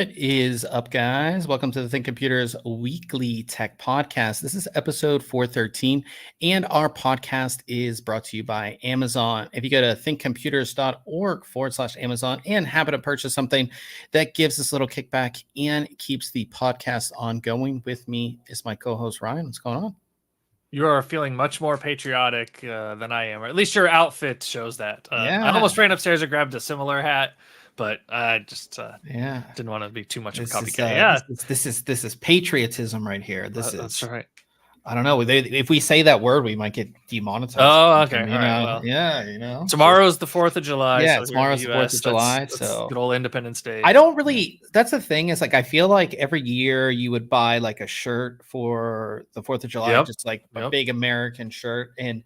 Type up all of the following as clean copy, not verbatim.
What is up, guys? Welcome to the ThinkComputers weekly tech podcast. This is episode 413, and our podcast is brought to you by Amazon. If you go to thinkcomputers.org/Amazon and happen to purchase something, that gives us a little kickback and keeps the podcast ongoing. With me is my co-host, Ryan. What's going on? You are feeling much more patriotic than I am, or at least your outfit shows that. Yeah. I almost ran upstairs and grabbed a similar hat, but I just didn't want to be too much of a copycat. This is patriotism right here. That's right. I don't know. If we say that word, we might get demonetized. Oh, okay. Tomorrow's the 4th of July. Yeah, so tomorrow's the 4th of July. That's good old Independence Day. I don't really. That's the thing. Is like I feel like every year you would buy like a shirt for the 4th of July, just like a big American shirt, and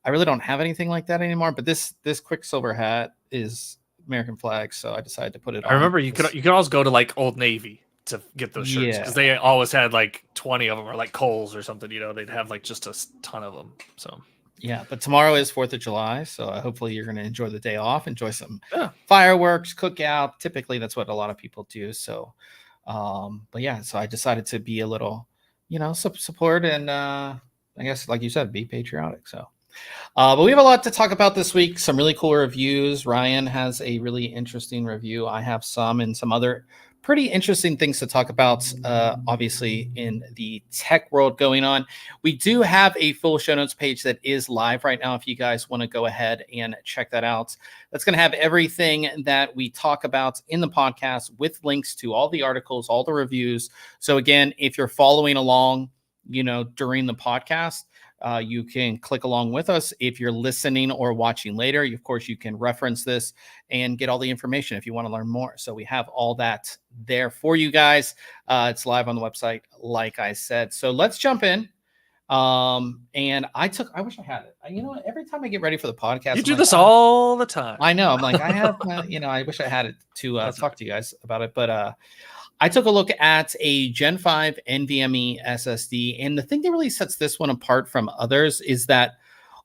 I really don't have anything like that anymore. But this Quicksilver hat is American flag, so I decided to put it on. I remember you could always go to like Old Navy to get those shirts because they always had like 20 of them, or like Kohl's or something. They'd have like just a ton of them. So yeah, but tomorrow is 4th of July, so hopefully you're going to enjoy the day off, enjoy some fireworks, cookout. Typically, that's what a lot of people do. So, but yeah, so I decided to be a little, support and I guess, like you said, be patriotic. So, but we have a lot to talk about this week. Some really cool reviews. Ryan has a really interesting review. I have some and some other pretty interesting things to talk about, obviously, in the tech world going on. We do have a full show notes page that is live right now if you guys want to go ahead and check that out. That's going to have everything that we talk about in the podcast with links to all the articles, all the reviews. So again, if you're following along, during the podcast, you can click along with us. If you're listening or watching later, of course, you can reference this and get all the information if you want to learn more. So we have all that there for you guys. It's live on the website, like I said. So let's jump in. And I wish I had it. Every time I get ready for the podcast, you do this all the time. I know. I'm like, I have, I wish I had it to talk to you guys about it. But I took a look at a Gen 5 NVMe SSD, and the thing that really sets this one apart from others is that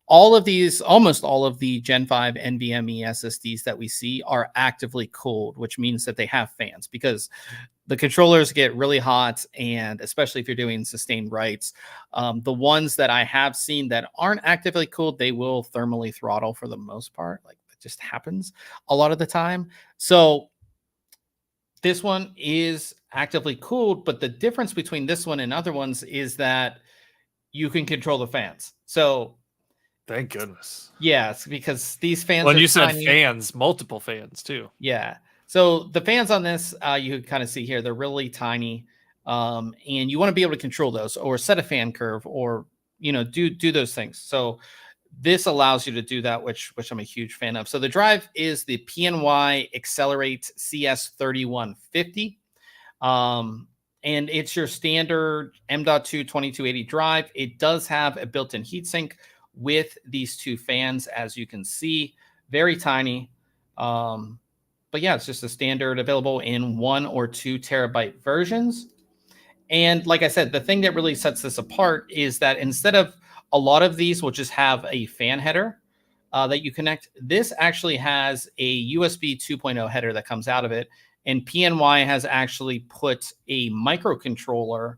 almost all of the Gen 5 NVMe SSDs that we see are actively cooled, which means that they have fans, because the controllers get really hot, and especially if you're doing sustained writes, the ones that I have seen that aren't actively cooled, they will thermally throttle for the most part. Like, that just happens a lot of the time. So this one is actively cooled, but the difference between this one and other ones is that you can control the fans. So thank goodness. Yes, because these fans When you said fans, multiple fans too. Yeah. So the fans on this, you can kind of see here, they're really tiny. And you want to be able to control those or set a fan curve or, do those things. So this allows you to do that, which I'm a huge fan of. So the drive is the PNY Accelerate CS3150. And it's your standard M.2 2280 drive. It does have a built-in heatsink with these two fans, as you can see, very tiny. But yeah, it's just a standard, available in 1 or 2 terabyte versions. And like I said, the thing that really sets this apart is that instead of a lot of these will just have a fan header that you connect, this actually has a USB 2.0 header that comes out of it. And PNY has actually put a microcontroller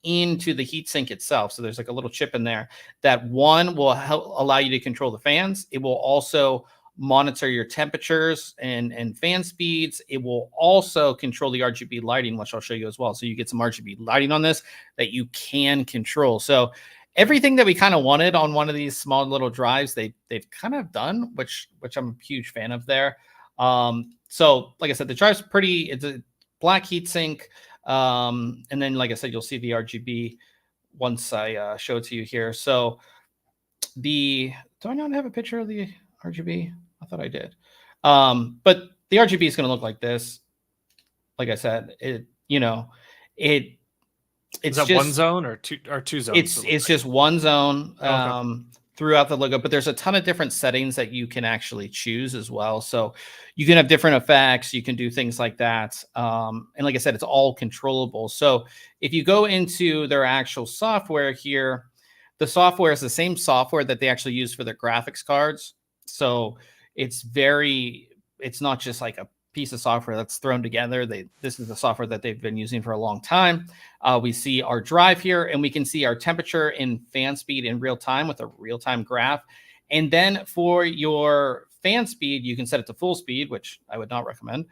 into the heatsink itself. So there's like a little chip in there that one will help allow you to control the fans. It will also monitor your temperatures and fan speeds. It will also control the RGB lighting, which I'll show you as well. So you get some RGB lighting on this that you can control. So everything that we kind of wanted on one of these small little drives, they've kind of done, which I'm a huge fan of there. So like I said, the drive's pretty, it's a black heatsink. And then, like I said, you'll see the RGB once I show it to you here. So do I not have a picture of the RGB? I thought I did. But the RGB is going to look like this. Like I said, it's just one zone or two zones. It's just one zone. Okay. Throughout the logo, but there's a ton of different settings that you can actually choose as well. So you can have different effects. You can do things like that. And like I said, it's all controllable. So if you go into their actual software here, the software is the same software that they actually use for their graphics cards. So it's not just like a piece of software that's thrown together. This is the software that they've been using for a long time. We see our drive here, and we can see our temperature and fan speed in real time with a real-time graph. And then for your fan speed, you can set it to full speed, which I would not recommend.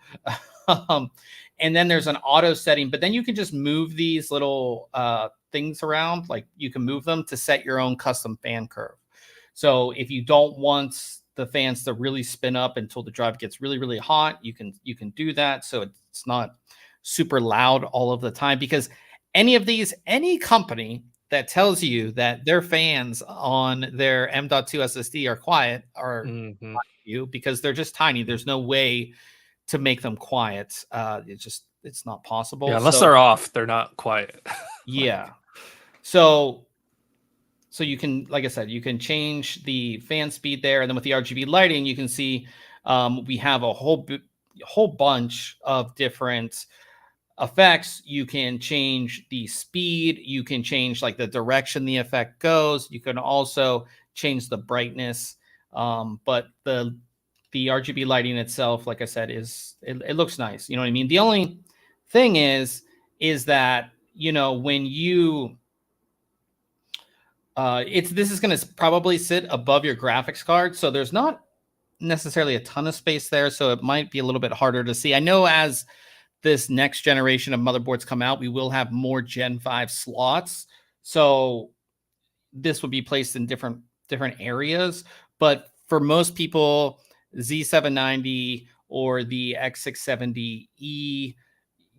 And then there's an auto setting, but then you can just move these little things around. Like you can move them to set your own custom fan curve. So if you don't want the fans to really spin up until the drive gets really, really hot, you can do that. So it's not super loud all of the time, because any company that tells you that their fans on their M.2 SSD are quiet are you, because they're just tiny. There's no way to make them quiet. It's not possible. Yeah, unless they're off, they're not quiet. Yeah. So you can, like I said, you can change the fan speed there. And then with the RGB lighting, you can see we have a whole bunch of different effects. You can change the speed. You can change like the direction the effect goes. You can also change the brightness. But the RGB lighting itself, like I said, it looks nice. You know what I mean? The only thing is that, you know, when you this is going to probably sit above your graphics card, so there's not necessarily a ton of space there, so it might be a little bit harder to see. I know as this next generation of motherboards come out, we will have more Gen 5 slots, so this would be placed in different areas. But for most people, Z790 or the X670E,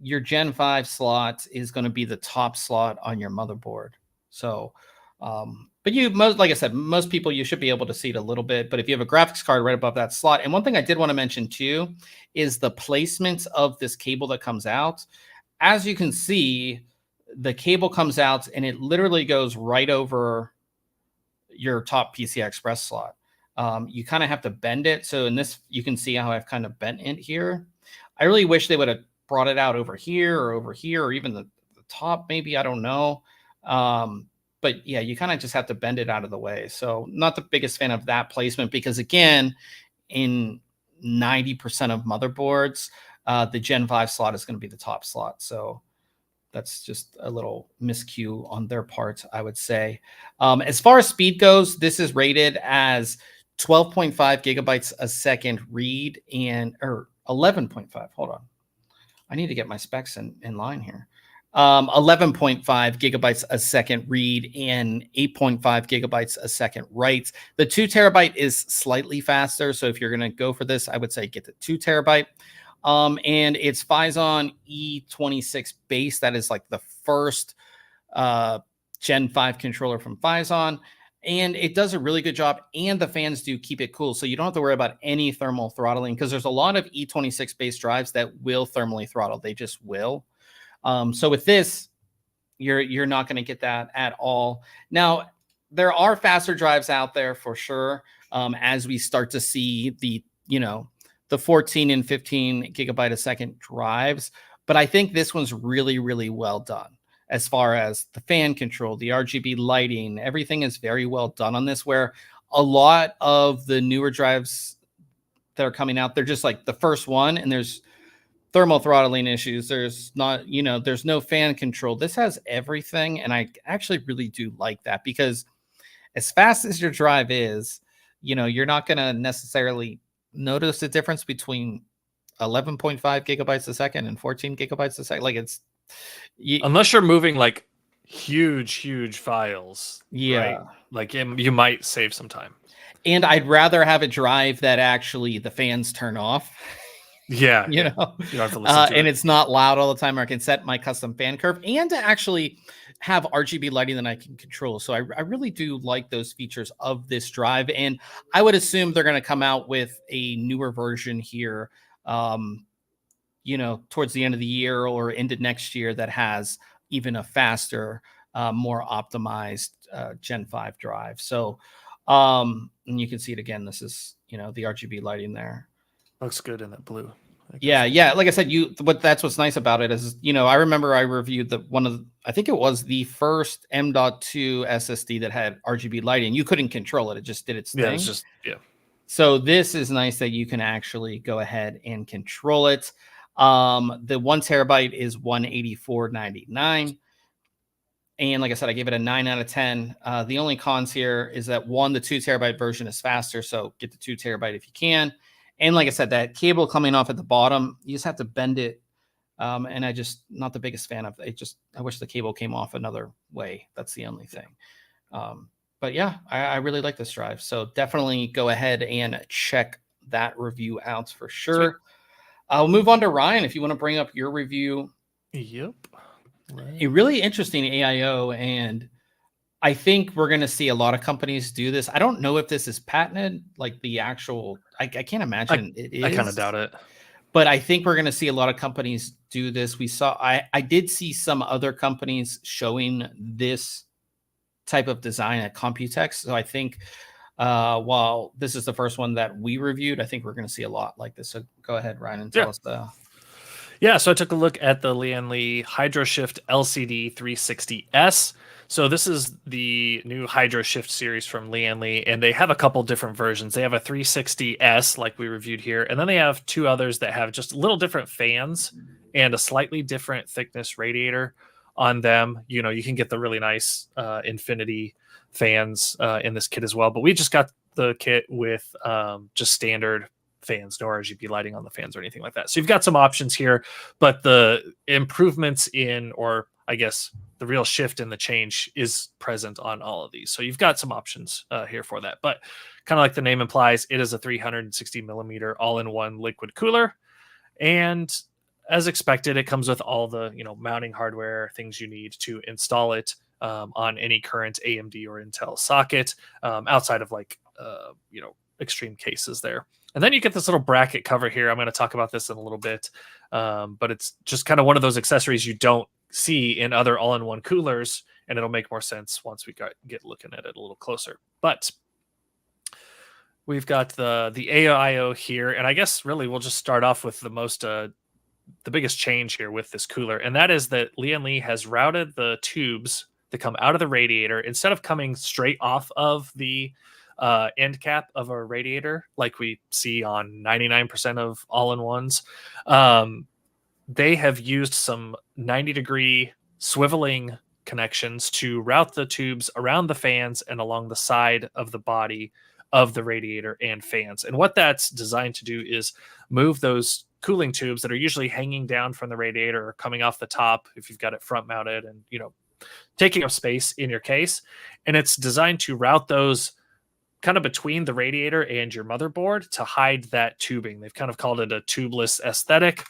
your Gen 5 slot is going to be the top slot on your motherboard. So but like I said, most people, you should be able to see it a little bit. But if you have a graphics card right above that slot, and one thing I did want to mention too is the placement of this cable that comes out. As you can see, the cable comes out and it literally goes right over your top PCI Express slot. You kind of have to bend it. So in this, you can see how I've kind of bent it here. I really wish they would have brought it out over here, or even the top, maybe, I don't know. But yeah, you kind of just have to bend it out of the way. So not the biggest fan of that placement, because again, in 90% of motherboards, the Gen 5 slot is going to be the top slot. So that's just a little miscue on their part, I would say. As far as speed goes, this is rated as 12.5 gigabytes a second read or 11.5. Hold on. I need to get my specs in line here. 11.5 gigabytes a second read and 8.5 gigabytes a second write. The 2 terabyte is slightly faster. So if you're going to go for this, I would say get the 2 terabyte. And it's Phison E26 base. That is like the first Gen 5 controller from Phison. And it does a really good job. And the fans do keep it cool. So you don't have to worry about any thermal throttling, because there's a lot of E26 base drives that will thermally throttle. They just will. So with this, you're not going to get that at all. Now, there are faster drives out there for sure. As we start to see the 14 and 15 gigabyte a second drives, but I think this one's really, really well done as far as the fan control, the RGB lighting, everything is very well done on this, where a lot of the newer drives that are coming out, they're just like the first one, and there's thermal throttling issues. There's not, there's no fan control. This has everything. And I actually really do like that, because as fast as your drive is, you're not going to necessarily notice the difference between 11.5 gigabytes a second and 14 gigabytes a second. Like unless you're moving like huge files. Yeah. Right? Like you might save some time. And I'd rather have a drive that actually the fans turn off. Yeah, you don't have to listen to and it. It's not loud all the time, or I can set my custom fan curve, and to actually have RGB lighting that I can control. So I really do like those features of this drive, and I would assume they're going to come out with a newer version here, towards the end of the year or into next year, that has even a faster, more optimized Gen 5 drive. So, and you can see it again. This is, the RGB lighting there. Looks good in that blue. Yeah. Like I said, that's what's nice about it is, I remember I reviewed I think it was the first M.2 SSD that had RGB lighting. You couldn't control it. It just did its thing. It's just, So this is nice that you can actually go ahead and control it. The 1 terabyte is $184.99. And like I said, I gave it a 9 out of 10. The only cons here is that the 2 terabyte version is faster. So get the 2 terabyte if you can. And like I said, that cable coming off at the bottom, you just have to bend it. And I just not the biggest fan of it. I wish the cable came off another way. That's the only thing. But yeah, I really like this drive. So definitely go ahead and check that review out for sure. Sweet. I'll move on to Ryan if you want to bring up your review. Yep. A really interesting AiO, and I think we're going to see a lot of companies do this. I don't know if this is patented, like the actual. I can't imagine it is. I kind of doubt it. But I think we're going to see a lot of companies do this. I did see some other companies showing this type of design at Computex. So I think while this is the first one that we reviewed, I think we're going to see a lot like this. So go ahead, Ryan, and tell us the. Yeah, so I took a look at the Lian Li HydroShift LCD 360S. So this is the new HydroShift series from Lian Li, and they have a couple different versions. They have a 360S, like we reviewed here, and then they have two others that have just a little different fans and a slightly different thickness radiator on them. You know, you can get the really nice infinity fans in this kit as well, but we just got the kit with just standard fans, no RGB lighting on the fans or anything like that. So you've got some options here, but the improvements in, or I guess the real shift in the change is present on all of these. So you've got some options here for that, but kind of like the name implies, it is a 360 millimeter all-in-one liquid cooler. And as expected, it comes with all the, mounting hardware, things you need to install it on any current AMD or Intel socket, outside of extreme cases there. And then you get this little bracket cover here. I'm going to talk about this in a little bit, but it's just kind of one of those accessories you don't see in other all-in-one coolers, and it'll make more sense once we get looking at it a little closer. But we've got the AiO here, and I guess really we'll just start off with the biggest change here with this cooler, and that is that Lian Li has routed the tubes that come out of the radiator, instead of coming straight off of the end cap of a radiator like we see on 99% of all-in-ones. They have used some 90-degree swiveling connections to route the tubes around the fans and along the side of the body of the radiator and fans. And what that's designed to do is move those cooling tubes that are usually hanging down from the radiator or coming off the top if you've got it front mounted and taking up space in your case. And it's designed to route those kind of between the radiator and your motherboard to hide that tubing. They've kind of called it a tubeless aesthetic.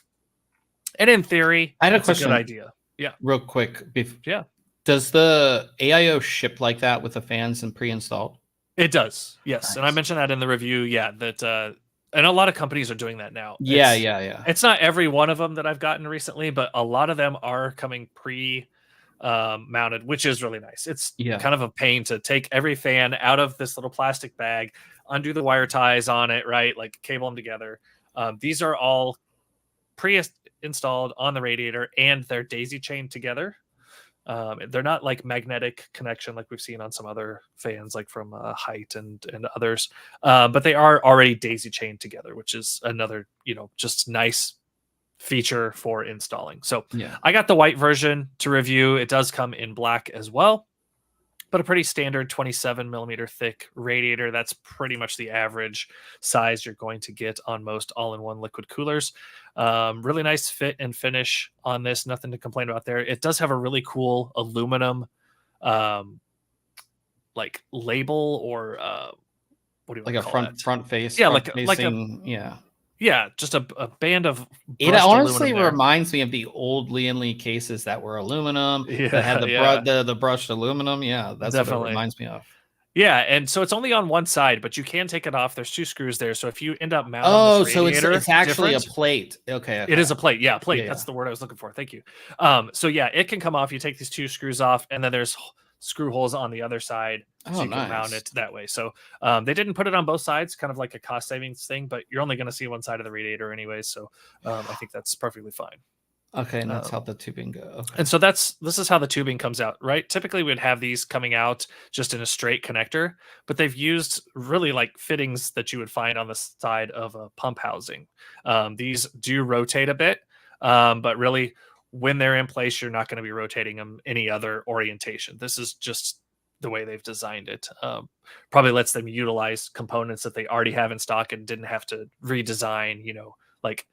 And in theory, I had a question. Good idea. Yeah. Real quick. Yeah. Does the AiO ship like that with the fans and pre-installed? It does. Yes. Nice. And I mentioned that in the review. Yeah. That, and a lot of companies are doing that now. Yeah. It's not every one of them that I've gotten recently, but a lot of them are coming mounted, which is really nice. It's kind of a pain to take every fan out of this little plastic bag, undo the wire ties on it, right? Like cable them together. These are all pre-installed on the radiator, and they're daisy chained together. They're not like magnetic connection like we've seen on some other fans, like from Height and others, but they are already daisy chained together, which is another, just nice feature for installing. So I got the white version to review. It does come in black as well, but a pretty standard 27 millimeter thick radiator. That's pretty much the average size you're going to get on most all-in-one liquid coolers. Really nice fit and finish on this. Nothing to complain about there. It does have a really cool aluminum like label, or what do you like call a front face? Yeah, Yeah, just a band of. It honestly reminds me of the old Lian Li cases that were aluminum, that had the brushed aluminum. Yeah, that's definitely what it reminds me of. Yeah, and so it's only on one side, but you can take it off. There's two screws there, so if you end up mounting this radiator, it's actually a plate. Okay, it is a plate. Yeah, plate. That's the word I was looking for. Thank you. So yeah, it can come off. You take these two screws off, and then there's screw holes on the other side, so you can mount it that way. So they didn't put it on both sides, kind of like a cost savings thing, but you're only going to see one side of the radiator anyway, so I think that's perfectly fine. Okay, and that's how the tubing goes. Okay. And so this is how the tubing comes out, right? Typically, we'd have these coming out just in a straight connector, but they've used really like fittings that you would find on the side of a pump housing. These do rotate a bit, but really, when they're in place, you're not going to be rotating them any other orientation. This is just the way they've designed it. Probably lets them utilize components that they already have in stock and didn't have to redesign, like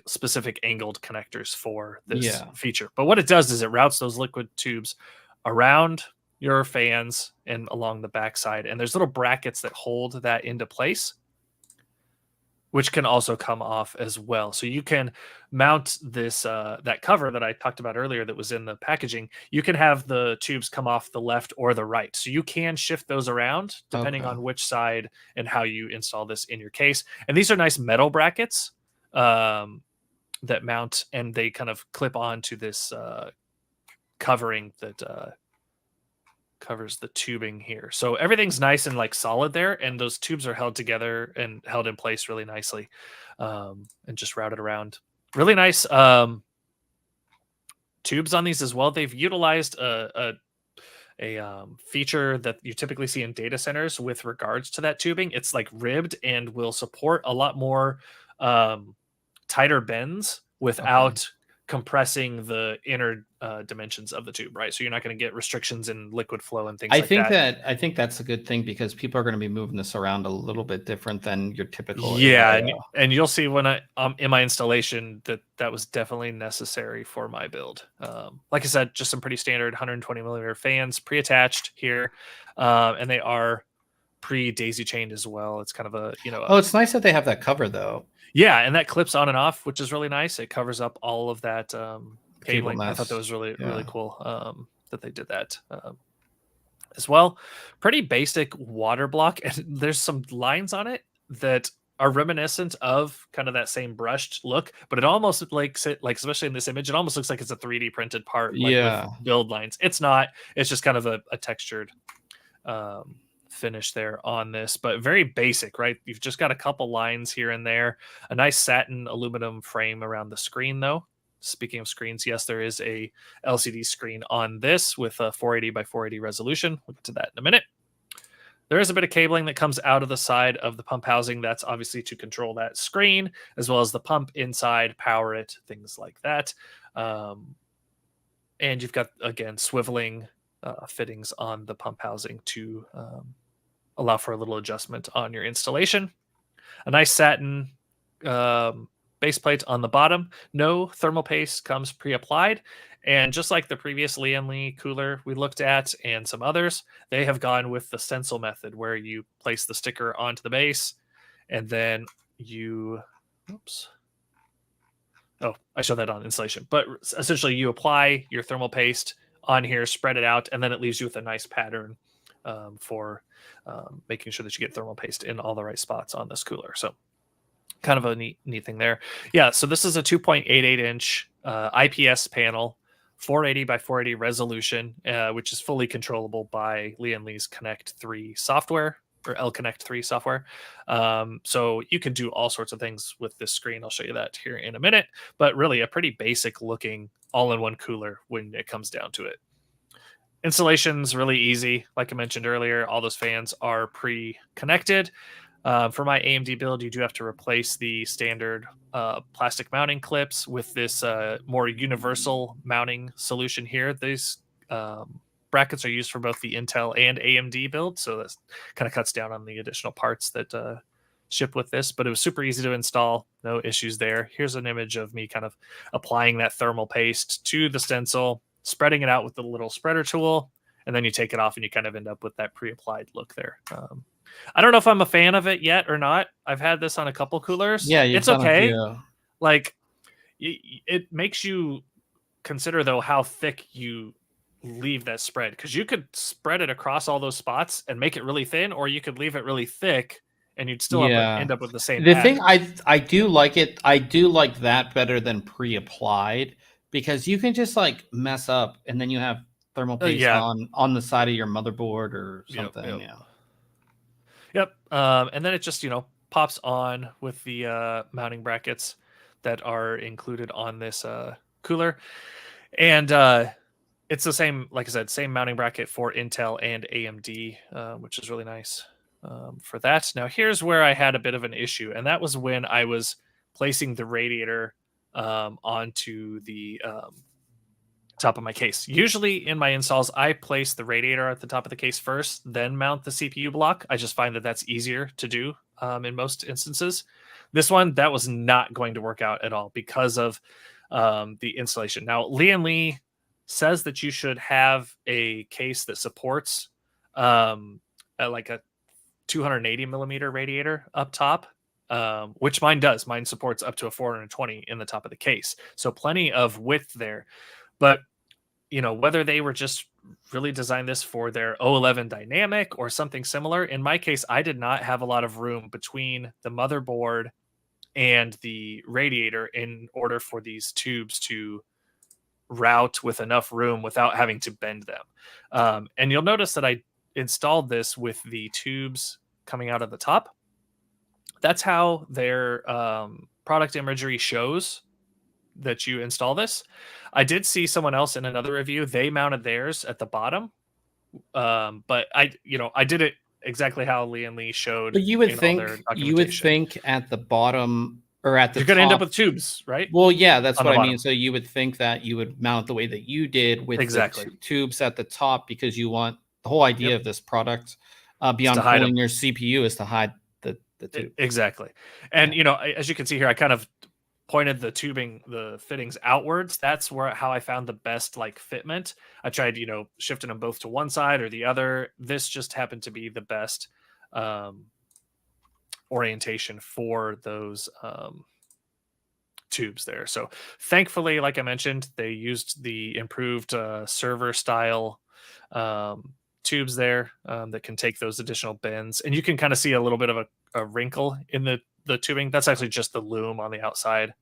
specific angled connectors for this feature. But what it does is it routes those liquid tubes around your fans and along the backside. And there's little brackets that hold that into place, which can also come off as well. So you can mount this that cover that I talked about earlier that was in the packaging. You can have the tubes come off the left or the right. So you can shift those around depending on which side and how you install this in your case. And these are nice metal brackets that mount, and they kind of clip onto this covering that covers the tubing here. So everything's nice and like solid there, and those tubes are held together and held in place really nicely, and just routed around. Really nice tubes on these as well. They've utilized a feature that you typically see in data centers with regards to that tubing. It's like ribbed and will support a lot more tighter bends without compressing the inner dimensions of the tube, right? So you're not going to get restrictions in liquid flow and things like that. I think that's a good thing because people are going to be moving this around a little bit different than your typical. And you'll see when I in my installation that was definitely necessary for my build. Like I said, just some pretty standard 120 millimeter fans pre-attached here, and they are pre-daisy chained as well. It's kind of a it's nice that they have that cover though. Yeah, and that clips on and off, which is really nice. It covers up all of that cabling. I thought that was really cool that they did that as well. Pretty basic water block, and there's some lines on it that are reminiscent of kind of that same brushed look, but it almost like especially in this image, it almost looks like it's a 3D printed part, with build lines. It's not. It's just kind of a textured finish there on this, but very basic, right? You've just got a couple lines here and there. A nice satin aluminum frame around the screen though. Speaking of screens, yes, there is a LCD screen on this with a 480 by 480 resolution. We'll get to that in a minute. There is a bit of cabling that comes out of the side of the pump housing. That's obviously to control that screen, as well as the pump inside, power it, things like that. And you've got, again, swiveling fittings on the pump housing to allow for a little adjustment on your installation. A nice satin base plate on the bottom. No thermal paste comes pre-applied. And just like the previous Lian Li cooler we looked at and some others, they have gone with the stencil method where you place the sticker onto the base and then you... Oops. Oh, I showed that on installation. But essentially you apply your thermal paste on here, spread it out, and then it leaves you with a nice pattern for making sure that you get thermal paste in all the right spots on this cooler. So kind of a neat thing there. Yeah, so this is a 2.88 inch IPS panel, 480 by 480 resolution, which is fully controllable by Lian Li's Connect 3 software, or L Connect 3 software. So you can do all sorts of things with this screen. I'll show you that here in a minute, but really a pretty basic looking all-in-one cooler when it comes down to it. Installation's really easy. Like I mentioned earlier, all those fans are pre-connected. For my AMD build, you do have to replace the standard plastic mounting clips with this more universal mounting solution here. These brackets are used for both the Intel and AMD build, so that kind of cuts down on the additional parts that ship with this, but it was super easy to install. No issues there. Here's an image of me kind of applying that thermal paste to the stencil, spreading it out with the little spreader tool, and then you take it off and you kind of end up with that pre-applied look there. I don't know if I'm a fan of it yet or not. I've had this on a couple coolers. Yeah, it's okay. Like, it makes you consider though how thick you leave that spread, because you could spread it across all those spots and make it really thin, or you could leave it really thick and you'd still end up with the same pattern. Thing I do like it. I do like that better than pre-applied, because you can just like mess up and then you have thermal paste on the side of your motherboard or something. Yep. And then it just, pops on with the mounting brackets that are included on this cooler. And it's the same, like I said, same mounting bracket for Intel and AMD, which is really nice for that. Now, here's where I had a bit of an issue, and that was when I was placing the radiator onto the top of my case. Usually in my installs, I place the radiator at the top of the case first, then mount the CPU block. I just find that that's easier to do in most instances. This one, that was not going to work out at all because of the installation. Now, Lian Li says that you should have a case that supports like a 280 millimeter radiator up top, which mine does. Mine supports up to a 420 in the top of the case. So plenty of width there. But, you know, whether they were just really designed this for their O11 dynamic or something similar, in my case, I did not have a lot of room between the motherboard and the radiator in order for these tubes to route with enough room without having to bend them. And you'll notice that I installed this with the tubes coming out of the top. That's how their product imagery shows that you install this. I did see someone else in another review, they mounted theirs at the bottom. But I did it exactly how Lian Li showed. But you would think at the bottom or at the you're top, going to end up with tubes, right? Well, yeah, that's what I mean. So you would think that you would mount the way that you did with exactly the tubes at the top, because you want the whole idea of this product beyond cooling your CPU is to hide the tube. Exactly. And you know, as you can see here, I kind of pointed the fittings outwards. That's how I found the best like fitment. I tried, you know, shifting them both to one side or the other. This just happened to be the best orientation for those tubes there. So thankfully, like I mentioned, they used the improved server style tubes there that can take those additional bends, and you can kind of see a little bit of a wrinkle in the tubing. That's actually just the loom on the outside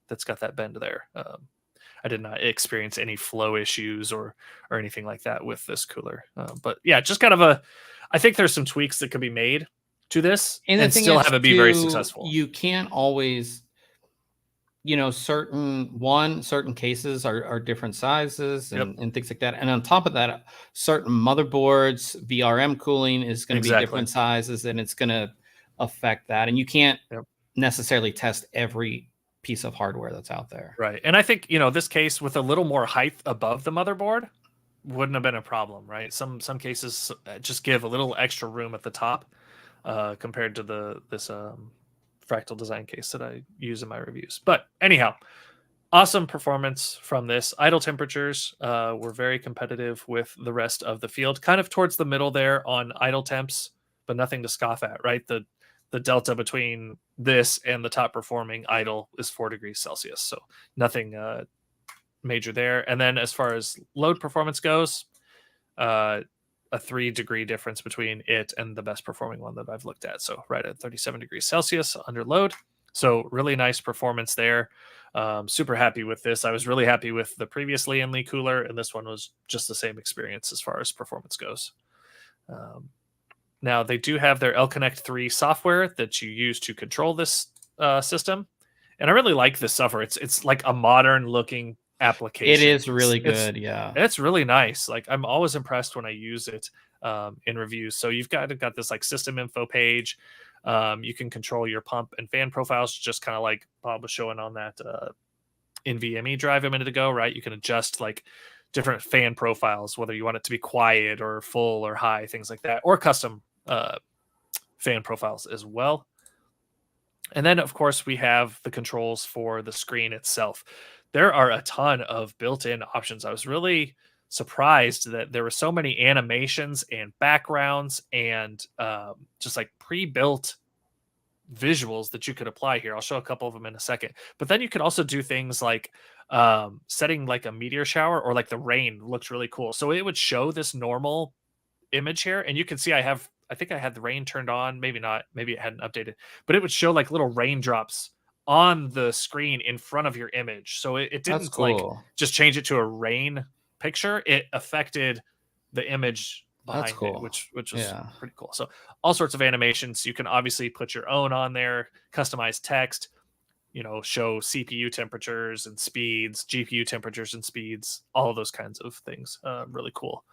that's got that bend there. I did not experience any flow issues or anything like that with this cooler. But yeah, just kind of I think there's some tweaks that could be made to this and still have it be very successful. You can't always, you know, certain cases are different sizes and things like that. And on top of that, certain motherboards, VRM cooling is going to be different sizes, and it's going to affect that. And you can't necessarily test every piece of hardware that's out there. Right. And I think, you know, this case with a little more height above the motherboard wouldn't have been a problem, right? Some cases just give a little extra room at the top compared to this fractal design case that I use in my reviews. But anyhow, awesome performance from this. Idle temperatures were very competitive with the rest of the field, kind of towards the middle there on idle temps, but nothing to scoff at, right? The delta between this and the top performing idle is 4 degrees Celsius. So nothing major there. And then as far as load performance goes, a 3-degree difference between it and the best performing one that I've looked at. So right at 37 degrees Celsius under load. So really nice performance there. Super happy with this. I was really happy with the previous Lian Li cooler, and this one was just the same experience as far as performance goes. Now they do have their L-Connect 3 software that you use to control this system. And I really like this software. It's like a modern looking application. It is really good. It's really nice. Like I'm always impressed when I use it in reviews. So you've got this like system info page. You can control your pump and fan profiles, just kind of like Bob was showing on that NVMe drive a minute ago, right? You can adjust like different fan profiles, whether you want it to be quiet or full or high, things like that, or custom fan profiles as well. And then, of course, we have the controls for the screen itself. There are a ton of built-in options. I was really surprised that there were so many animations and backgrounds and just like pre-built visuals that you could apply here. I'll show a couple of them in a second. But then you could also do things like setting like a meteor shower or like the rain looked really cool. So it would show this normal image here, and you can see I think I had the rain turned on, maybe not, maybe it hadn't updated, but it would show like little raindrops on the screen in front of your image. So it didn't like just change it to a rain picture. It affected the image behind it, which was pretty cool. So all sorts of animations. You can obviously put your own on there, customize text. show CPU temperatures and speeds, GPU temperatures and speeds, all of those kinds of things. Really cool,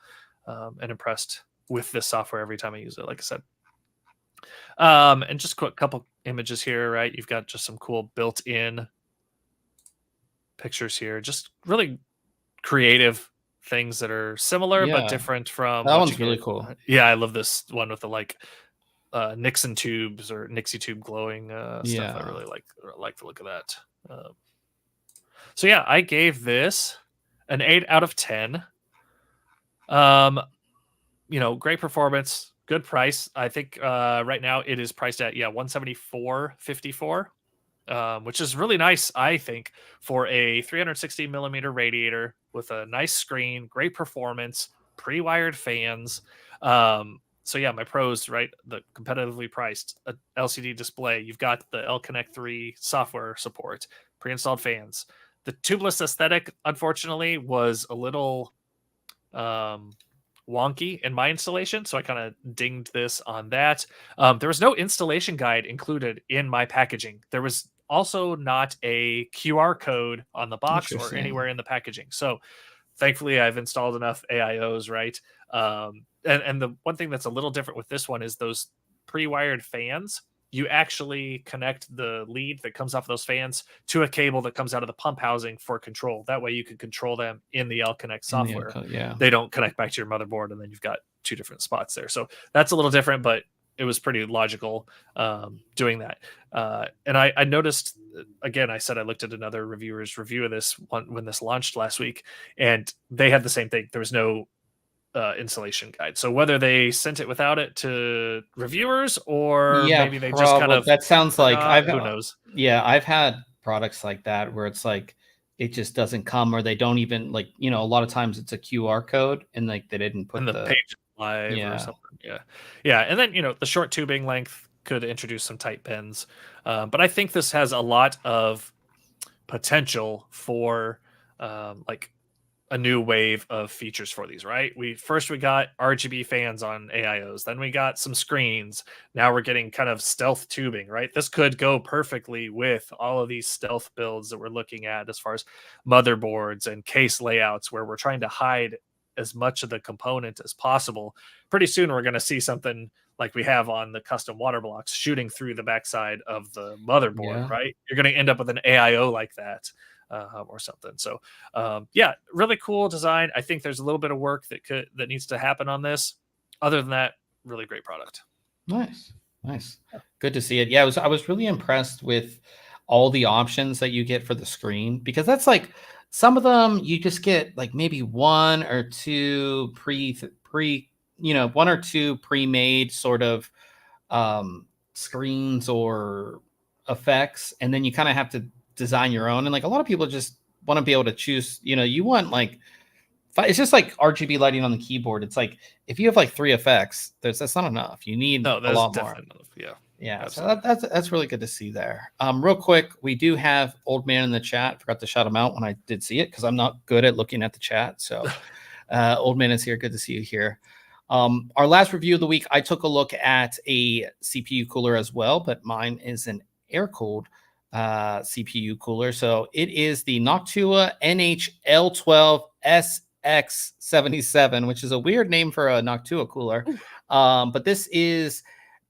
and impressed with this software every time I use it, like I said. And just a couple images here, right? You've got just some cool built-in pictures here, just really creative things that are similar but different from that what one's you really get. cool. Yeah, I love this one with the Nixon tubes or Nixie tube glowing stuff. I really like the look of that. So yeah, I gave this an 8 out of 10. Great performance, good price. I think right now it is priced at $174.54. Which is really nice, I think, for a 360 millimeter radiator with a nice screen, great performance, pre-wired fans. So yeah, my pros, right? The competitively priced LCD display. You've got the L-Connect 3 software support, pre-installed fans. The tubeless aesthetic, unfortunately, was a little wonky in my installation, so I kind of dinged this on that. There was no installation guide included in my packaging. There was also not a QR code on the box or anywhere in the packaging. So thankfully I've installed enough AiOs, right? And the one thing that's a little different with this one is those pre-wired fans. You actually connect the lead that comes off those fans to a cable that comes out of the pump housing for control. That way you can control them in the L-Connect software. They don't connect back to your motherboard, and then you've got two different spots there. So that's a little different, but it was pretty logical doing that. And I noticed, again, I said I looked at another reviewer's review of this one when this launched last week, and they had the same thing. There was no installation guide. So whether they sent it without it to reviewers or maybe they just kind of that sounds like who knows. I've had products like that where it's like it just doesn't come, or they don't even a lot of times it's a QR code and they didn't put the page live or something. And then the short tubing length could introduce some tight pins, but I think this has a lot of potential for a new wave of features for these, right? We got RGB fans on AiOs, then we got some screens. Now we're getting kind of stealth tubing, right? This could go perfectly with all of these stealth builds that we're looking at as far as motherboards and case layouts, where we're trying to hide as much of the component as possible. Pretty soon we're going to see something like we have on the custom water blocks shooting through the backside of the motherboard, right? You're going to end up with an AiO like that. Or something. So really cool design. I think there's a little bit of work that needs to happen on this. Other than that, really great product. Nice. Good to see it. Yeah, I was really impressed with all the options that you get for the screen, because that's like some of them you just get like maybe one or two pre-made sort of screens or effects, and then you kind of have to design your own. And like a lot of people just want to be able to choose, you want like, it's just like RGB lighting on the keyboard. It's like, if you have like 3 effects, that's not enough. You need a lot more. Yeah. So that's really good to see there. Real quick, we do have Old Man in the chat. Forgot to shout him out when I did see it, because I'm not good at looking at the chat. So Old Man is here. Good to see you here. Our last review of the week, I took a look at a CPU cooler as well, but mine is an air-cooled CPU cooler. So it is the Noctua NH-L12Sx77, which is a weird name for a Noctua cooler. But this is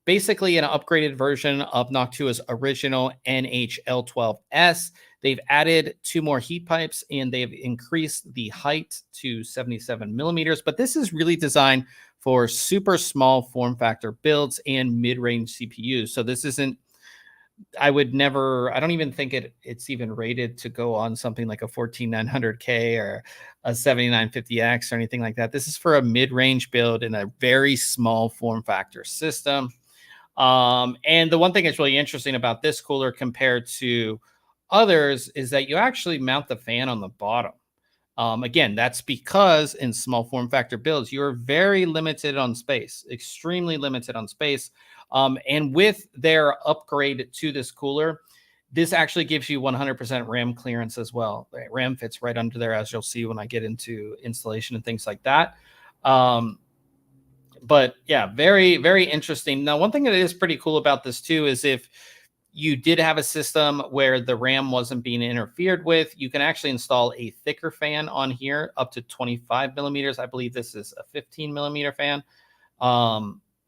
basically an upgraded version of Noctua's original NH-L12S. They've added 2 more heat pipes, and they've increased the height to 77 millimeters. But this is really designed for super small form factor builds and mid-range CPUs. So this isn't, I don't even think it's even rated to go on something like a 14900K or a 7950X or anything like that. This is for a mid-range build in a very small form factor system. And the one thing that's really interesting about this cooler compared to others is that you actually mount the fan on the bottom. Again, that's because in small form factor builds, you're very limited on space, extremely limited on space. And with their upgrade to this cooler, this actually gives you 100% RAM clearance as well. RAM fits right under there, as you'll see when I get into installation and things like that. But yeah, very, very interesting. Now, one thing that is pretty cool about this too is if you did have a system where the RAM wasn't being interfered with, you can actually install a thicker fan on here up to 25 millimeters. I believe this is a 15 millimeter fan.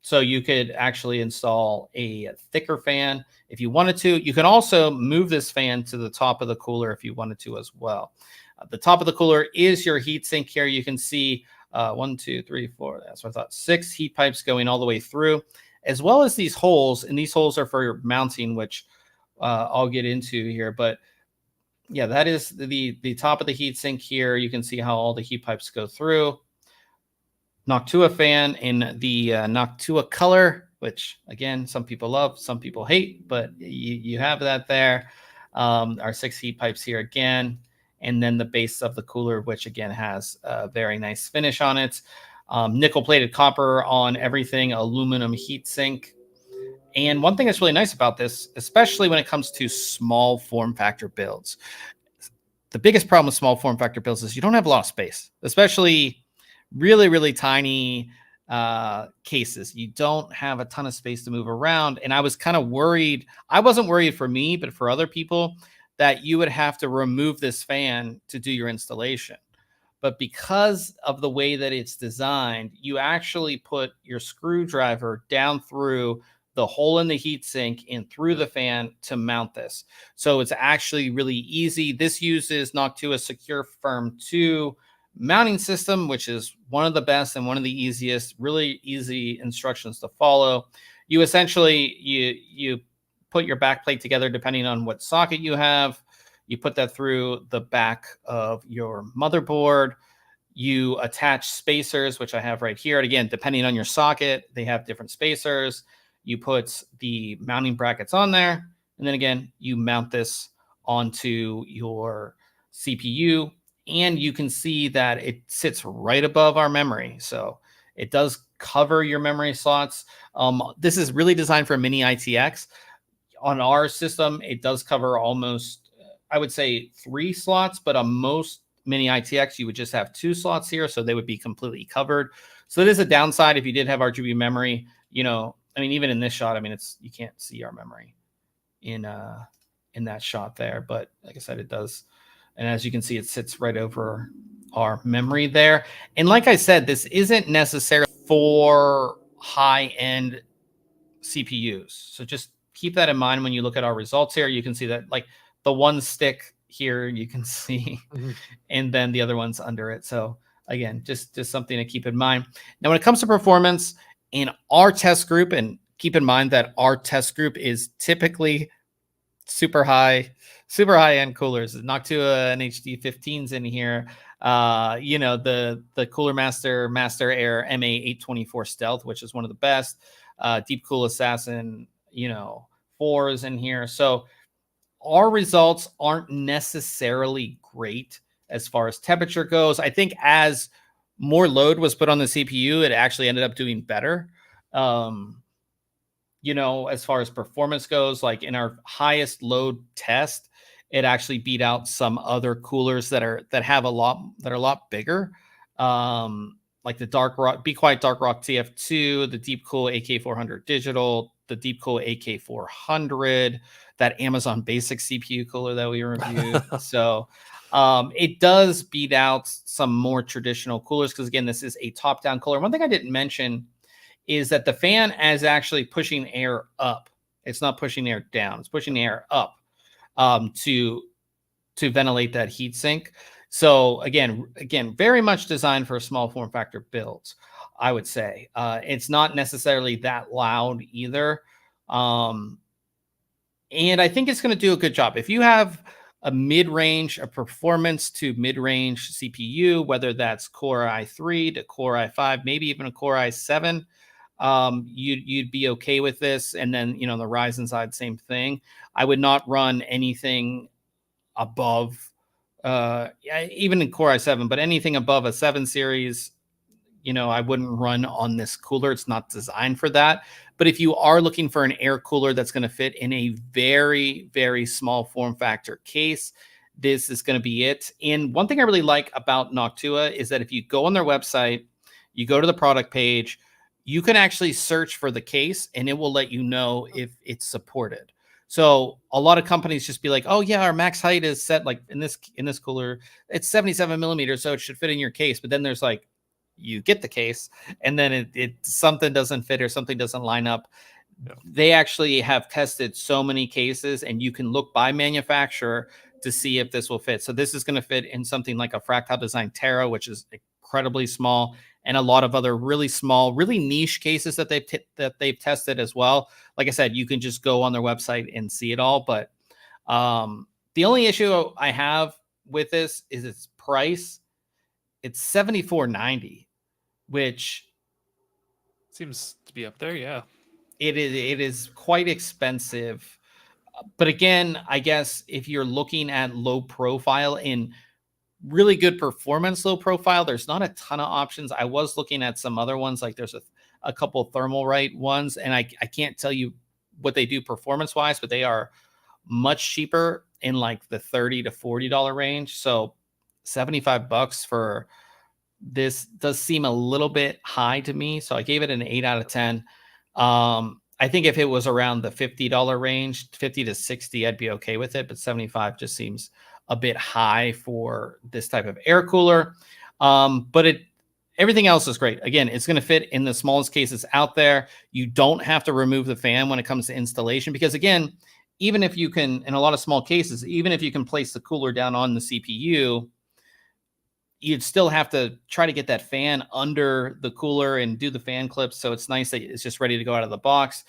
So you could actually install a thicker fan if you wanted to. You can also move this fan to the top of the cooler if you wanted to as well. The top of the cooler is your heat sink here. You can see 1, 2, 3, 4. That's what I thought. 6 heat pipes going all the way through, as well as these holes. And these holes are for mounting, which I'll get into here. But yeah, that is the top of the heat sink here. You can see how all the heat pipes go through. Noctua fan in the Noctua color, which again, some people love, some people hate, but you have that there. Our 6 heat pipes here again, and then the base of the cooler, which again has a very nice finish on it. Nickel plated copper on everything, aluminum heat sink. And one thing that's really nice about this, especially when it comes to small form factor builds, the biggest problem with small form factor builds is you don't have a lot of space, especially really, really tiny cases. You don't have a ton of space to move around. And I was kind of worried. I wasn't worried for me, but for other people, that you would have to remove this fan to do your installation. But because of the way that it's designed, you actually put your screwdriver down through the hole in the heatsink and through the fan to mount this. So it's actually really easy. This uses Noctua Secure Firm 2 mounting system, which is one of the best and one of the easiest, really easy instructions to follow. You essentially, you put your back plate together depending on what socket you have. You put that through the back of your motherboard. You attach spacers, which I have right here. And again, depending on your socket, they have different spacers. You put the mounting brackets on there. And then again, you mount this onto your CPU. And you can see that it sits right above our memory. So it does cover your memory slots. This is really designed for mini ITX. On our system, it does cover almost, I would say, 3 slots, but on most mini ITX, you would just have 2 slots here. So they would be completely covered. So it is a downside if you did have RGB memory. You know, I mean, even in this shot, I mean, you can't see our memory in that shot there. But like I said, it does. And as you can see, it sits right over our memory there. And like I said, this isn't necessarily for high-end CPUs. So just keep that in mind when you look at our results here. You can see that like the one stick here, you can see, and then the other one's under it. So again, just something to keep in mind. Now, when it comes to performance in our test group, and keep in mind that our test group is typically super high-end coolers. Noctua NH-D15s in here. You know, the Cooler Master Air MA824 Stealth, which is one of the best. Deep Cool Assassin, you know, 4s in here. So our results aren't necessarily great as far as temperature goes. I think as more load was put on the CPU, it actually ended up doing better. You know, as far as performance goes, like in our highest load test, it actually beat out some other coolers that are a lot bigger. Like the Be Quiet Dark Rock TF2, the Deep Cool AK400 Digital, the Deep Cool AK400, that Amazon Basic CPU cooler that we reviewed. So it does beat out some more traditional coolers because, again, this is a top-down cooler. One thing I didn't mention is that the fan is actually pushing air up. It's not pushing air down. It's pushing air up to ventilate that heat sink. So again, very much designed for small form factor builds, I would say. It's not necessarily that loud either. And I think it's going to do a good job. If you have a mid-range, a performance to mid-range CPU, whether that's Core i3 to Core i5, maybe even a Core i7, you'd be okay with this. And then, you know, the Ryzen side, same thing. I would not run anything above, even in Core i7, but anything above a 7 series, you know, I wouldn't run on this cooler. It's not designed for that. But if you are looking for an air cooler that's going to fit in a very, very small form factor case, this is going to be it. And one thing I really like about Noctua is that if you go on their website, you go to the product page, you can actually search for the case and it will let you know if it's supported. So a lot of companies just be like, oh yeah, our max height is set like in this cooler, it's 77 millimeters, so it should fit in your case. But then there's like, you get the case, and then it something doesn't fit or something doesn't line up. Yeah. They actually have tested so many cases, and you can look by manufacturer to see if this will fit. So this is going to fit in something like a Fractal Design Terra, which is incredibly small, and a lot of other really small, really niche cases that they've tested as well. Like I said, you can just go on their website and see it all. But the only issue I have with this is its price. It's $74.90, which seems to be up there. Yeah, it is quite expensive. But again, I guess if you're looking at low profile and really good performance low profile, there's not a ton of options. I was looking at some other ones, like there's a couple Thermalright ones, and I can't tell you what they do performance wise, but they are much cheaper in like the $30 to $40 range. So $75 for this does seem a little bit high to me. So I gave it an 8 out of 10. I think if it was around the $50 range, 50 to 60, I'd be okay with it. But 75 just seems a bit high for this type of air cooler. But everything else is great. Again, it's going to fit in the smallest cases out there. You don't have to remove the fan when it comes to installation, because again, even if you can, in a lot of small cases, even if you can place the cooler down on the CPU, you'd still have to try to get that fan under the cooler and do the fan clips. So it's nice that it's just ready to go out of the box.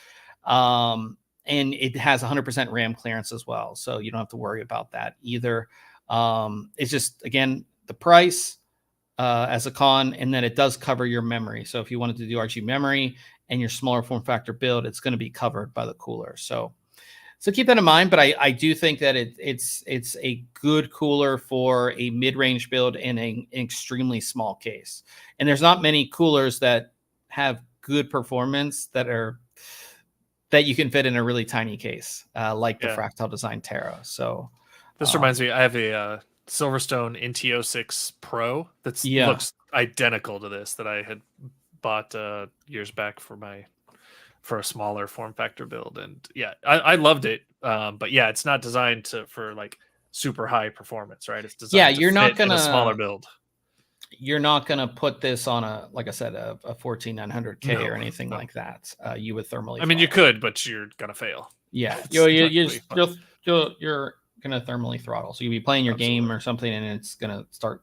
And it has 100% RAM clearance as well. So you don't have to worry about that either. It's just, again, the price as a con, and then it does cover your memory. So if you wanted to do RG memory and your smaller form factor build, it's going to be covered by the cooler. So keep that in mind, but I do think that it's a good cooler for a mid-range build in an extremely small case. And there's not many coolers that have good performance that you can fit in a really tiny case, like the Fractal Design Terra. So this reminds me, I have a Silverstone NT06 Pro that looks identical to this that I had bought years back for a smaller form factor build, and I loved it. But it's not designed for like super high performance, right? It's designed you're not in a smaller build. You're not gonna put this on a, like I said, a 14900K or anything like that. You would thermally. I mean, you could, but you're gonna fail. Yeah, you're gonna thermally throttle. So you'll be playing your game or something, and it's gonna start,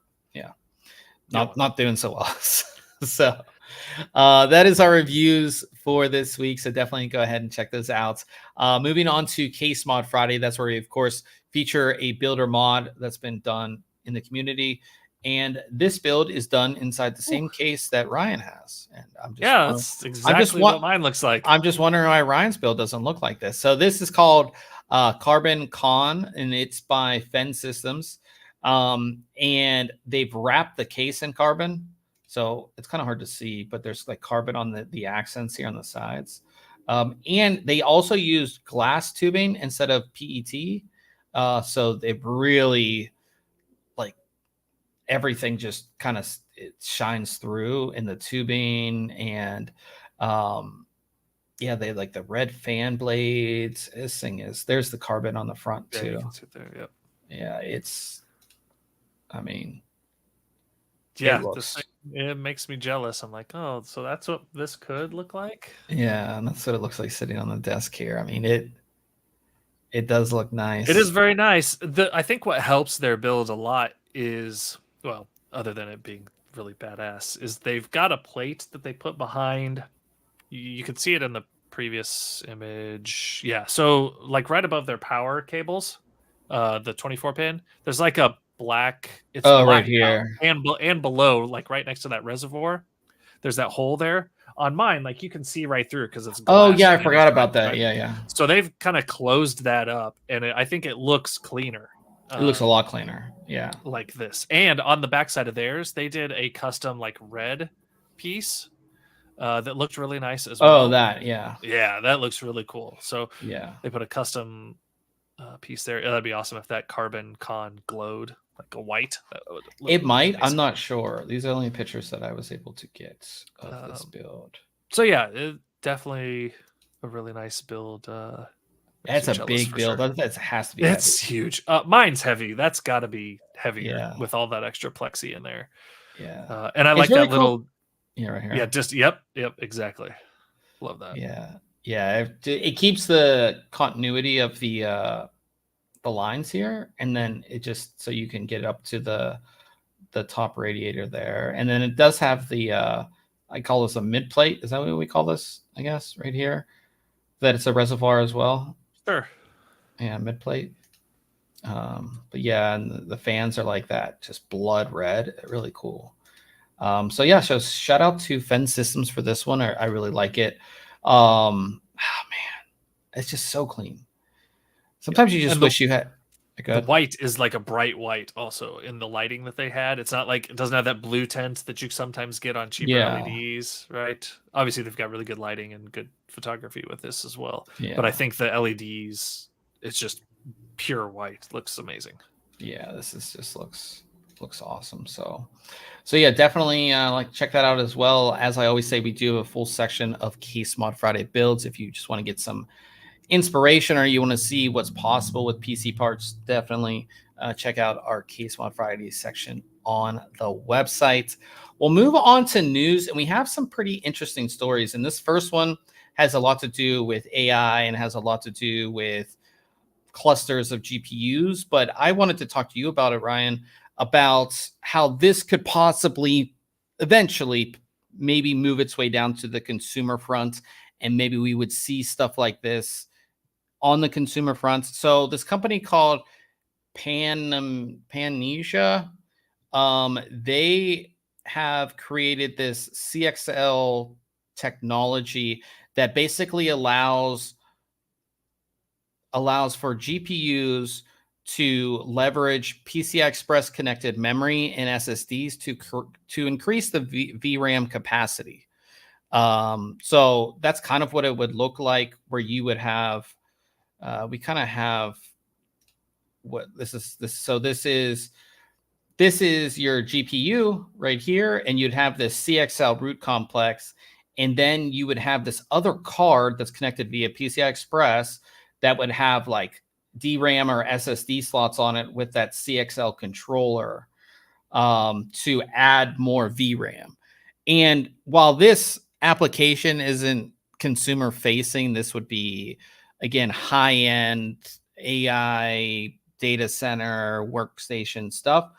not doing so well. So that is our reviews for this week. So definitely go ahead and check those out. Moving on to Case Mod Friday. That's where we, of course, feature a builder mod that's been done in the community. And this build is done inside the same case that Ryan has. And I'm just that's exactly what mine looks like. I'm just wondering why Ryan's build doesn't look like this. So this is called Carbon Con, and it's by Fen Systems. And they've wrapped the case in carbon. So it's kind of hard to see, but there's like carbon on the accents here on the sides. And they also used glass tubing instead of PET. So they've really, like, everything just kind of shines through in the tubing. And they like the red fan blades. This thing there's the carbon on the front too. You can see it there, yep. Yeah, it's, I mean, it makes me jealous. I'm like, oh, so that's what this could look like. Yeah, and that's what it looks like sitting on the desk here. I mean, it does look nice. It is very nice. I think what helps their build a lot is, well, other than it being really badass, is they've got a plate that they put behind. You can see it in the previous image. Yeah, so like right above their power cables, the 24 pin, there's like a black, it's black right here and below, like right next to that reservoir, there's that hole there. On mine, like you can see right through because it's glass. I forgot about that. Right? Yeah. So they've kind of closed that up, and I think it looks cleaner. It looks a lot cleaner. Yeah, like this. And on the backside of theirs, they did a custom like red piece that looked really nice as well. Oh, that, yeah, that looks really cool. So they put a custom piece there. That'd be awesome if that Carbon Con glowed like a white. It might. Nice. I'm not sure. These are only pictures that I was able to get of this build. So it definitely a really nice build. That's a jealous big for build. sure. That has to be It's heavy. huge. Mine's heavy. That's got to be heavier Yeah. with all that extra plexi in there. Yeah. And I It's like really that cool. little. Yeah, right Yeah, here. just yep, exactly. Love that. Yeah. Yeah. It keeps the continuity of the lines here, and then it just so you can get up to the top radiator there. And then it does have the I call this a mid plate. Is that what we call this? I guess right here. That it's a reservoir as well. Sure. Yeah, mid plate. But yeah, and the fans are like that, just blood red. Really cool. So yeah, so shout out to Fen Systems for this one. I really like it. Man, it's just so clean. Sometimes you just wish you had. The white is like a bright white also in the lighting that they had. It's not like it doesn't have that blue tint that you sometimes get on cheaper LEDs, right? Obviously, they've got really good lighting and good photography with this as well. Yeah. But I think the LEDs, it's just pure white. Looks amazing. Yeah, this is just looks awesome. So yeah, definitely check that out as well. As I always say, we do have a full section of Case Mod Friday builds. If you just want to get some inspiration or you want to see what's possible with PC parts, definitely check out our Case Mod Friday section on the website. We'll move on to news, and we have some pretty interesting stories. And this first one has a lot to do with AI and has a lot to do with clusters of GPUs. But I wanted to talk to you about it, Ryan, about how this could possibly eventually maybe move its way down to the consumer front, and maybe we would see stuff like this on the consumer front. So this company called Panesia, they have created this CXL technology that basically allows for GPUs to leverage PCI Express connected memory and SSDs to increase the VRAM capacity. So that's kind of what it would look like, where you would have we kind of have what this is. This is your GPU right here, and you'd have this CXL root complex, and then you would have this other card that's connected via PCI Express that would have like DRAM or SSD slots on it with that CXL controller to add more VRAM. And while this application isn't consumer facing, this would be, again, high-end AI data center workstation stuff.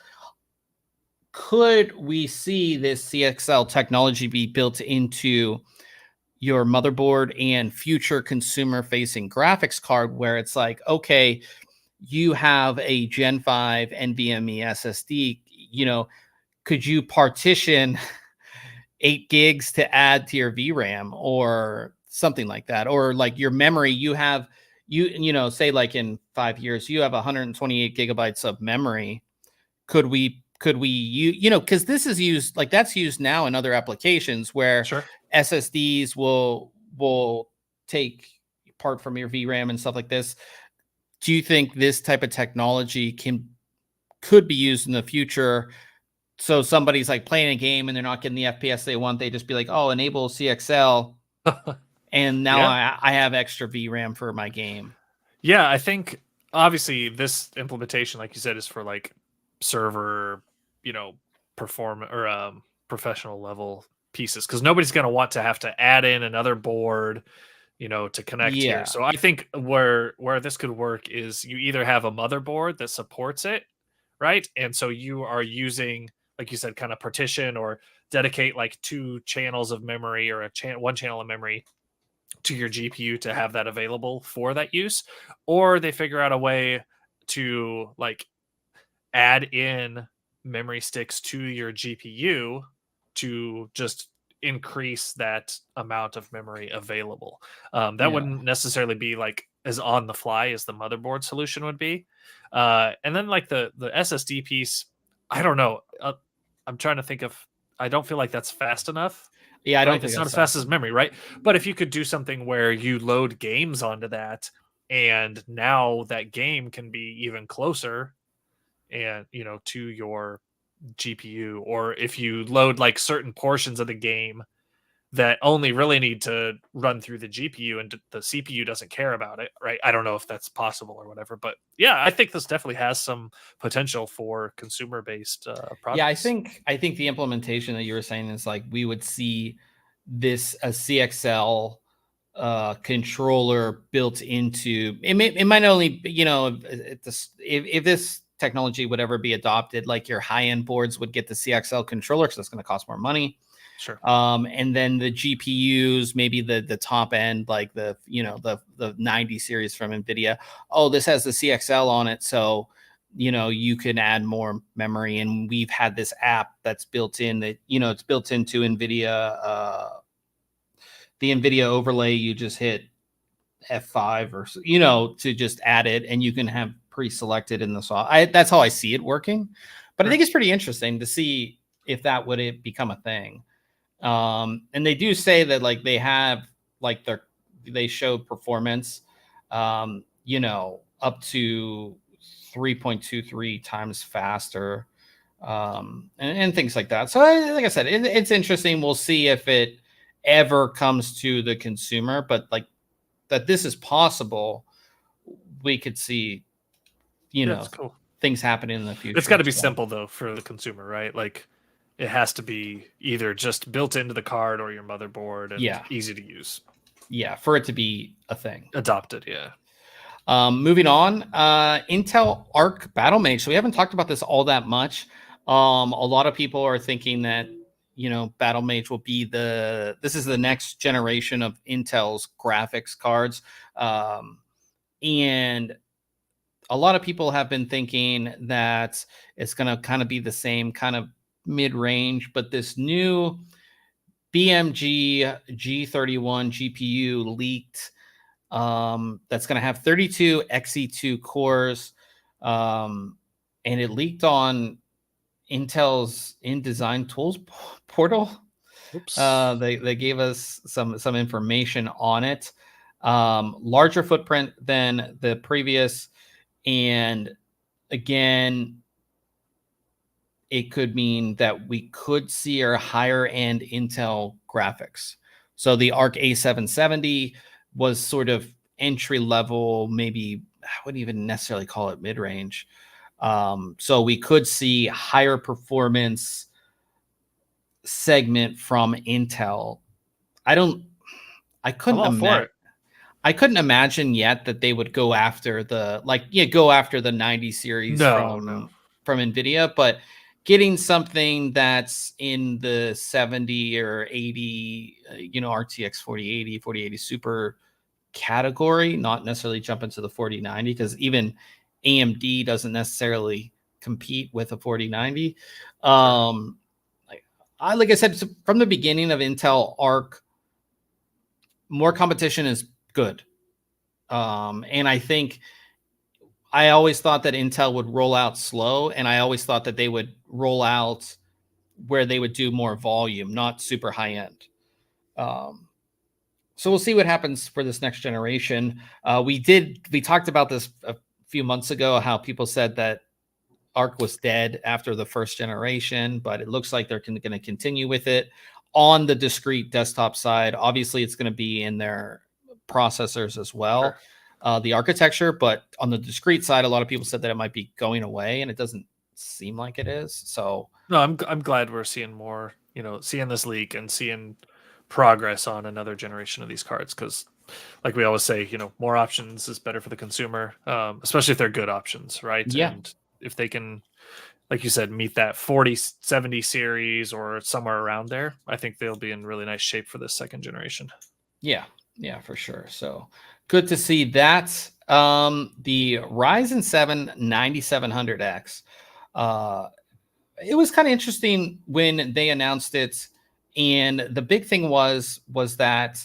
Could we see this CXL technology be built into your motherboard and future consumer facing graphics card, where it's like, okay, you have a Gen 5 NVMe SSD, could you partition 8 gigs to add to your VRAM or something like that? Or like your memory, say like in 5 years, you have 128 gigabytes of memory. Could we because this is used, like that's used now in other applications where Sure. SSDs will take part from your VRAM and stuff like this. Do you think this type of technology could be used in the future? So somebody's like playing a game and they're not getting the FPS they want, they just be like, oh, enable CXL, and now Yeah. I have extra VRAM for my game. Yeah, I think obviously this implementation, like you said, is for like server, professional level pieces, because nobody's going to want to have to add in another board, to connect here. Yeah. So I think where this could work is you either have a motherboard that supports it, right? And so you are using, like you said, kind of partition or dedicate like 2 channels of memory or one channel of memory to your GPU to have that available for that use, or they figure out a way to like add in memory sticks to your GPU to just increase that amount of memory available. That Yeah. wouldn't necessarily be like as on the fly as the motherboard solution would be. And then like the SSD piece, I don't know. I'm trying to think of. I don't feel like that's fast enough. Yeah, I don't Right, think it's not that's as fast as awesome. memory, right? But if you could do something where you load games onto that, and now that game can be even closer, and to your GPU, or if you load like certain portions of the game that only really need to run through the GPU, and the CPU doesn't care about it, right? I don't know if that's possible or whatever, but yeah, I think this definitely has some potential for consumer-based Yeah, products. I think the implementation that you were saying is like we would see this a CXL controller built into it. It might only if this technology would ever be adopted, like your high end boards would get the CXL controller because that's going to cost more money. Sure. And then the GPUs, maybe the top end, like the 90 series from NVIDIA. Oh, this has the CXL on it, so you can add more memory. And we've had this app that's built in that it's built into NVIDIA. The NVIDIA overlay, you just hit F5 or to just add it, and you can have pre-selected in the software. That's how I see it working. But I think it's pretty interesting to see if that would become a thing. And they do say that like they have like they show performance, up to 3.23 times faster, and things like that. So like I said, it's interesting. We'll see if it ever comes to the consumer, but like that this is possible. We could see, That's cool. things happening in the future. It's got to be simple though for the consumer, right? Like it has to be either just built into the card or your motherboard and easy to use. Yeah, for it to be a thing. Adopted, yeah. Moving on, Intel Arc Battlemage. So we haven't talked about this all that much. A lot of people are thinking that, Battlemage will be this is the next generation of Intel's graphics cards. And a lot of people have been thinking that it's going to kind of be the same kind of mid-range, but this new BMG G31 GPU leaked. That's going to have 32 Xe2 cores, and it leaked on Intel's InDesign Tools portal. Oops. They gave us some information on it. Larger footprint than the previous, and again, it could mean that we could see our higher end Intel graphics. So the Arc A770 was sort of entry level, maybe I wouldn't even necessarily call it mid range. So we could see higher performance segment from Intel. I couldn't imagine yet that they would go after the 90 series from NVIDIA, but getting something that's in the 70 or 80, RTX 4080, 4080 Super category, not necessarily jump into the 4090, because even AMD doesn't necessarily compete with a 4090. Like I said, from the beginning of Intel Arc, more competition is good. And I think I always thought that Intel would roll out slow, and I always thought that they would roll out where they would do more volume, not super high end. So we'll see what happens for this next generation. We talked about this a few months ago, how people said that Arc was dead after the first generation, but it looks like they're going to continue with it on the discrete desktop side. Obviously, it's going to be in their processors as well, the architecture, but on the discrete side, a lot of people said that it might be going away, and it doesn't seem like it is. So no, I'm glad we're seeing more, seeing this leak and seeing progress on another generation of these cards, because like we always say, more options is better for the consumer, especially if they're good options, right? Yeah. And if they can, like you said, meet that 4070 series or somewhere around there, I think they'll be in really nice shape for this second generation. Yeah, for sure. So good to see that. The Ryzen 7 9700X, it was kind of interesting when they announced it, and the big thing was that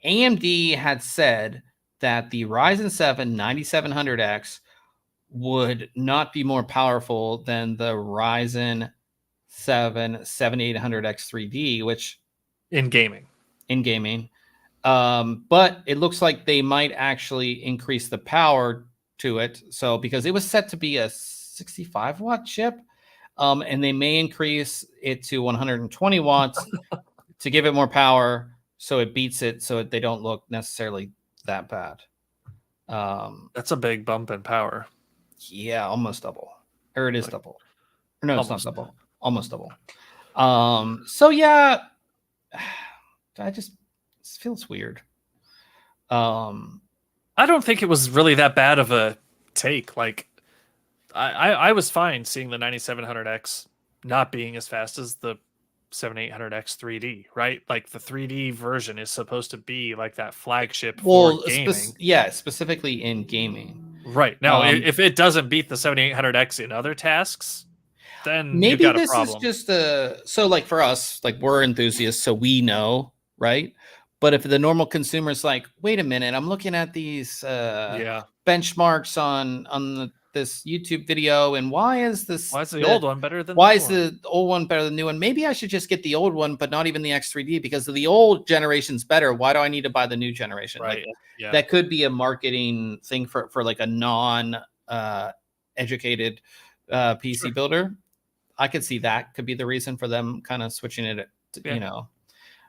AMD had said that the Ryzen 7 9700X would not be more powerful than the Ryzen 7 7800X3D, which in gaming. But it looks like they might actually increase the power to it. So because it was set to be a 65-watt chip, and they may increase it to 120 watts. to give it more power so it beats it, so they don't look necessarily that bad. That's a big bump in power. Yeah, almost double. Or it is Like, double. Or no, it's almost. not double. Almost double. So yeah, I just it feels weird. I don't think it was really that bad of a take. Like, I was fine seeing the 9700X not being as fast as the 7800X 3D, right? Like the 3D version is supposed to be like that flagship for gaming. Specifically in gaming. Right. Now, if it doesn't beat the 7800X in other tasks, then you've Maybe got a this problem. is just so like for us, like we're enthusiasts, so we know, right? But if the normal consumer's like, wait a minute, I'm looking at these benchmarks on this YouTube video, and why is the old one better than the old one better than the new one? Maybe I should just get the old one, but not even the X3D, because the old generation's better. Why do I need to buy the new generation? Right. Like, that could be a marketing thing for like a non educated PC builder. I could see that could be the reason for them kind of switching it, you know.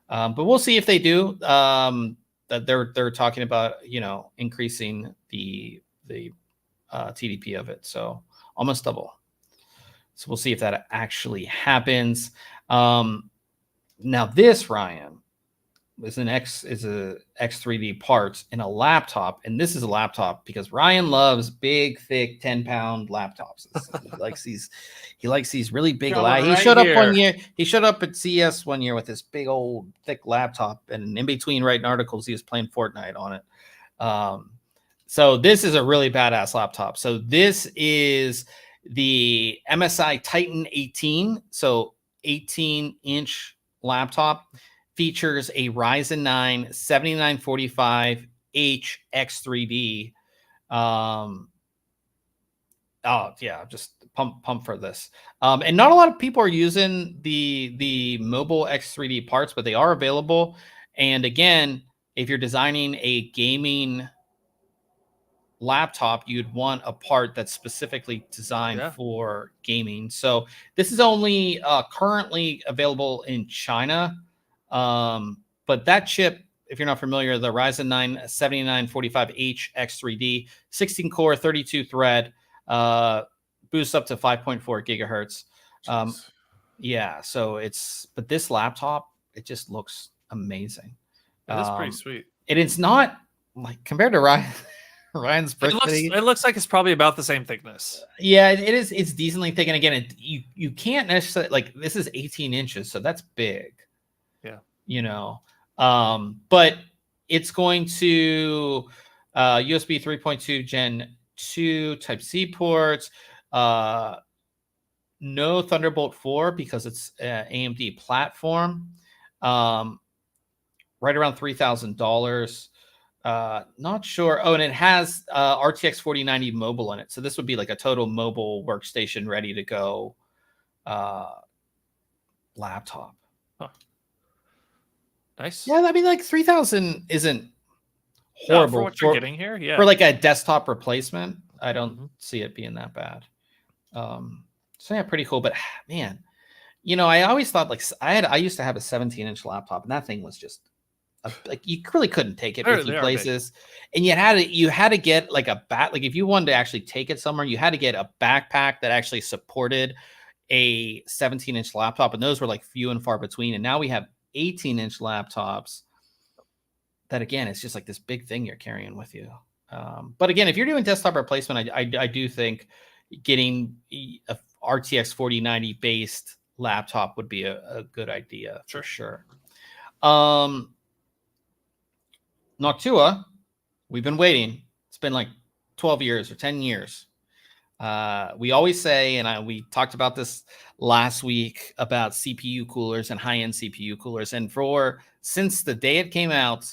But we'll see if they do. That they're talking about, increasing the TDP of it, so almost double. So we'll see if that actually happens. Now this, Ryan, is a X3D part in a laptop, and this is a laptop because Ryan loves big, thick, 10-pound laptops. He likes these really big. He showed up one year. He showed up at CES one year with this big old thick laptop, and in between writing articles, he was playing Fortnite on it. So this is a really badass laptop. So this is the MSI Titan 18. So 18-inch laptop. Features a Ryzen 9 7945H X3D. Just pump for this. And not a lot of people are using the mobile X3D parts, but they are available. And again, if you're designing a gaming laptop, you'd want a part that's specifically designed for gaming. So this is only currently available in China. But that chip, if you're not familiar, the Ryzen 9 7945H X3D, 16 core, 32 thread, boosts up to 5.4 gigahertz. So but this laptop, it just looks amazing. It is pretty sweet. And it's not like compared to Ryan's brick. It looks like it's probably about the same thickness. Yeah, it is. It's decently thick. And again, you can't necessarily, like, this is 18 inches, so that's big. Yeah. But it's going to USB 3.2 Gen 2 Type-C ports. No Thunderbolt 4 because it's AMD platform. Right around $3,000. Not sure. Oh, and it has RTX 4090 mobile in it. So this would be like a total mobile workstation ready to go laptop. Huh. Nice. Yeah, I mean, like 3,000 isn't horrible for what you're getting here. Yeah, for like a desktop replacement. I don't see it being that bad. So yeah, pretty cool. But man, I always thought, like, I used to have a 17-inch laptop, and that thing was just like you really couldn't take it with you places, and you had to get like a like if you wanted to actually take it somewhere, you had to get a backpack that actually supported a 17-inch laptop, and those were like few and far between. And now we have 18-inch laptops that, again, it's just like this big thing you're carrying with you. But again, if you're doing desktop replacement, I do think getting a RTX 4090 based laptop would be a good idea for sure. Noctua, we've been waiting. It's been like 12 years or 10 years. We always say, and we talked about this last week about CPU coolers and high-end CPU coolers. And since the day it came out,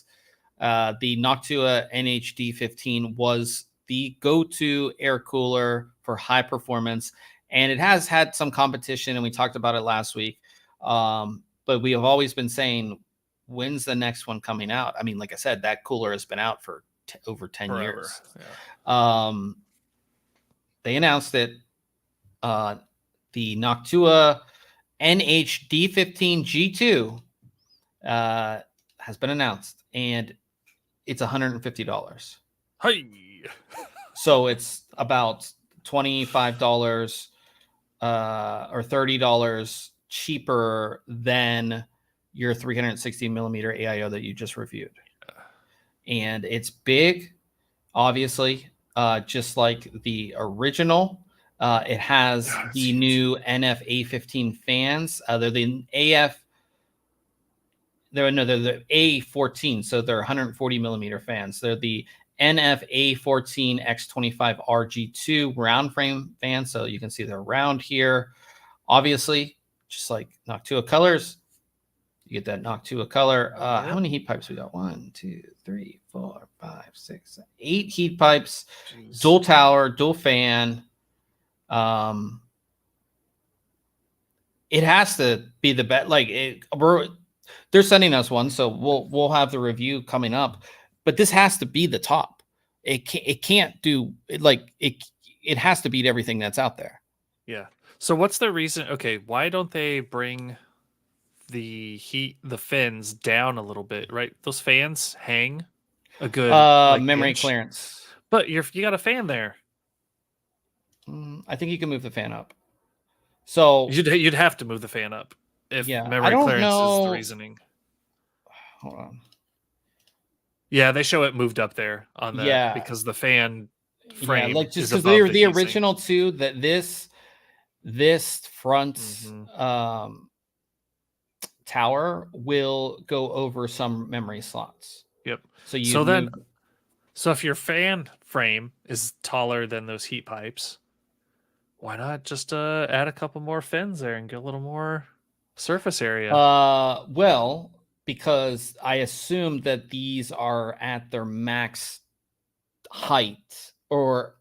the Noctua NH-D15 was the go-to air cooler for high performance. And it has had some competition, and we talked about it last week. But we have always been saying, when's the next one coming out? I mean, like I said, that cooler has been out for over 10 years. Yeah. They announced it. The Noctua NH-D15 G2 has been announced, and it's $150. Hey. So it's about $25 or $30 cheaper than your 360 millimeter AiO that you just reviewed. And it's big, obviously, just like the original. It has the new NF-A15 fans. They're the they're the A14, so they're 140 millimeter fans. They're the NF-A14 X25 RG2 round frame fans, so you can see they're round here. Obviously, just like Noctua colors, you get that Noctua color. How many heat pipes we got? 1, 2, 3, 4, 5, 6, 7, 8 heat pipes. Jeez. Dual tower, dual fan. It has to be the best. Like they're sending us one, so we'll have the review coming up. But this has to be the top. It can't do it like it. It has to beat everything that's out there. Yeah. So what's the reason? Okay, why don't they bring the fins down a little bit? Right, those fans hang a good memory inch. Clearance. But you got a fan there. I think you can move the fan up. So you'd have to move the fan up if memory clearance is the reasoning. Hold on. Yeah, they show it moved up there on the because the fan frame. Like just because they were the original too. That this front tower will go over some memory slots. Yep. So so if your fan frame is taller than those heat pipes, why not just add a couple more fins there and get a little more surface area? Well, because I assume that these are at their max height, or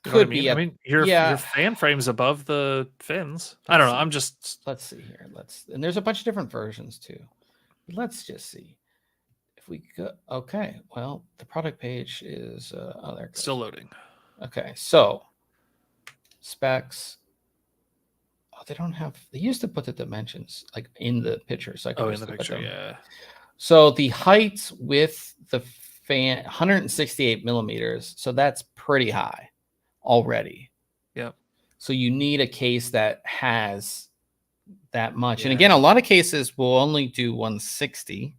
could be. I mean, your fan frame's above the fins. I don't know. I'm just. Let's see here. And there's a bunch of different versions too. Let's just see if we go. Okay. Well, the product page is there. Still loading. Okay. So specs. Oh, they don't have. They used to put the dimensions like in the picture. So in the picture, yeah. So the height with the fan, 168 millimeters. So that's pretty high already. Yep. So you need a case that has that much. Yeah. And again, a lot of cases will only do 160.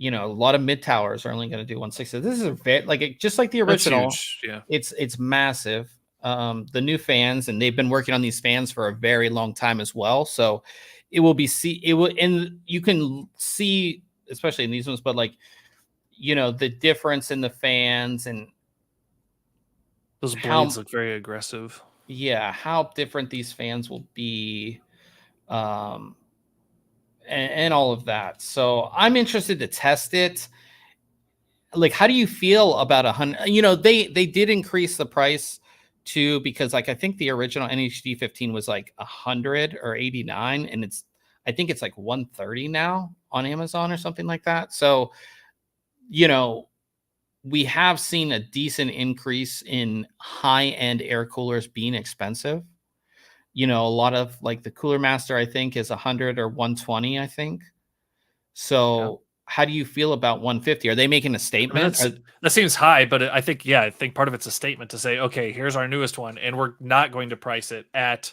A lot of mid towers are only going to do 160. This is a very just like the original. That's huge. Yeah. It's massive. The new fans, and they've been working on these fans for a very long time as well. So it will be and you can see, especially in these ones, but the difference in the fans and those blades look very aggressive. Yeah, how different these fans will be, and all of that. So I'm interested to test it. Like, how do you feel about 100? They did increase the price too, because I think the original NH-D15 was like 100 or 89, and I think it's like 130 now on Amazon or something like that. So, we have seen a decent increase in high-end air coolers being expensive. A lot of like the Cooler Master, I think, is 100 or 120, I think. So how do you feel about 150? Are they making a statement? That seems high, but I think part of it's a statement to say, okay, here's our newest one, and we're not going to price it at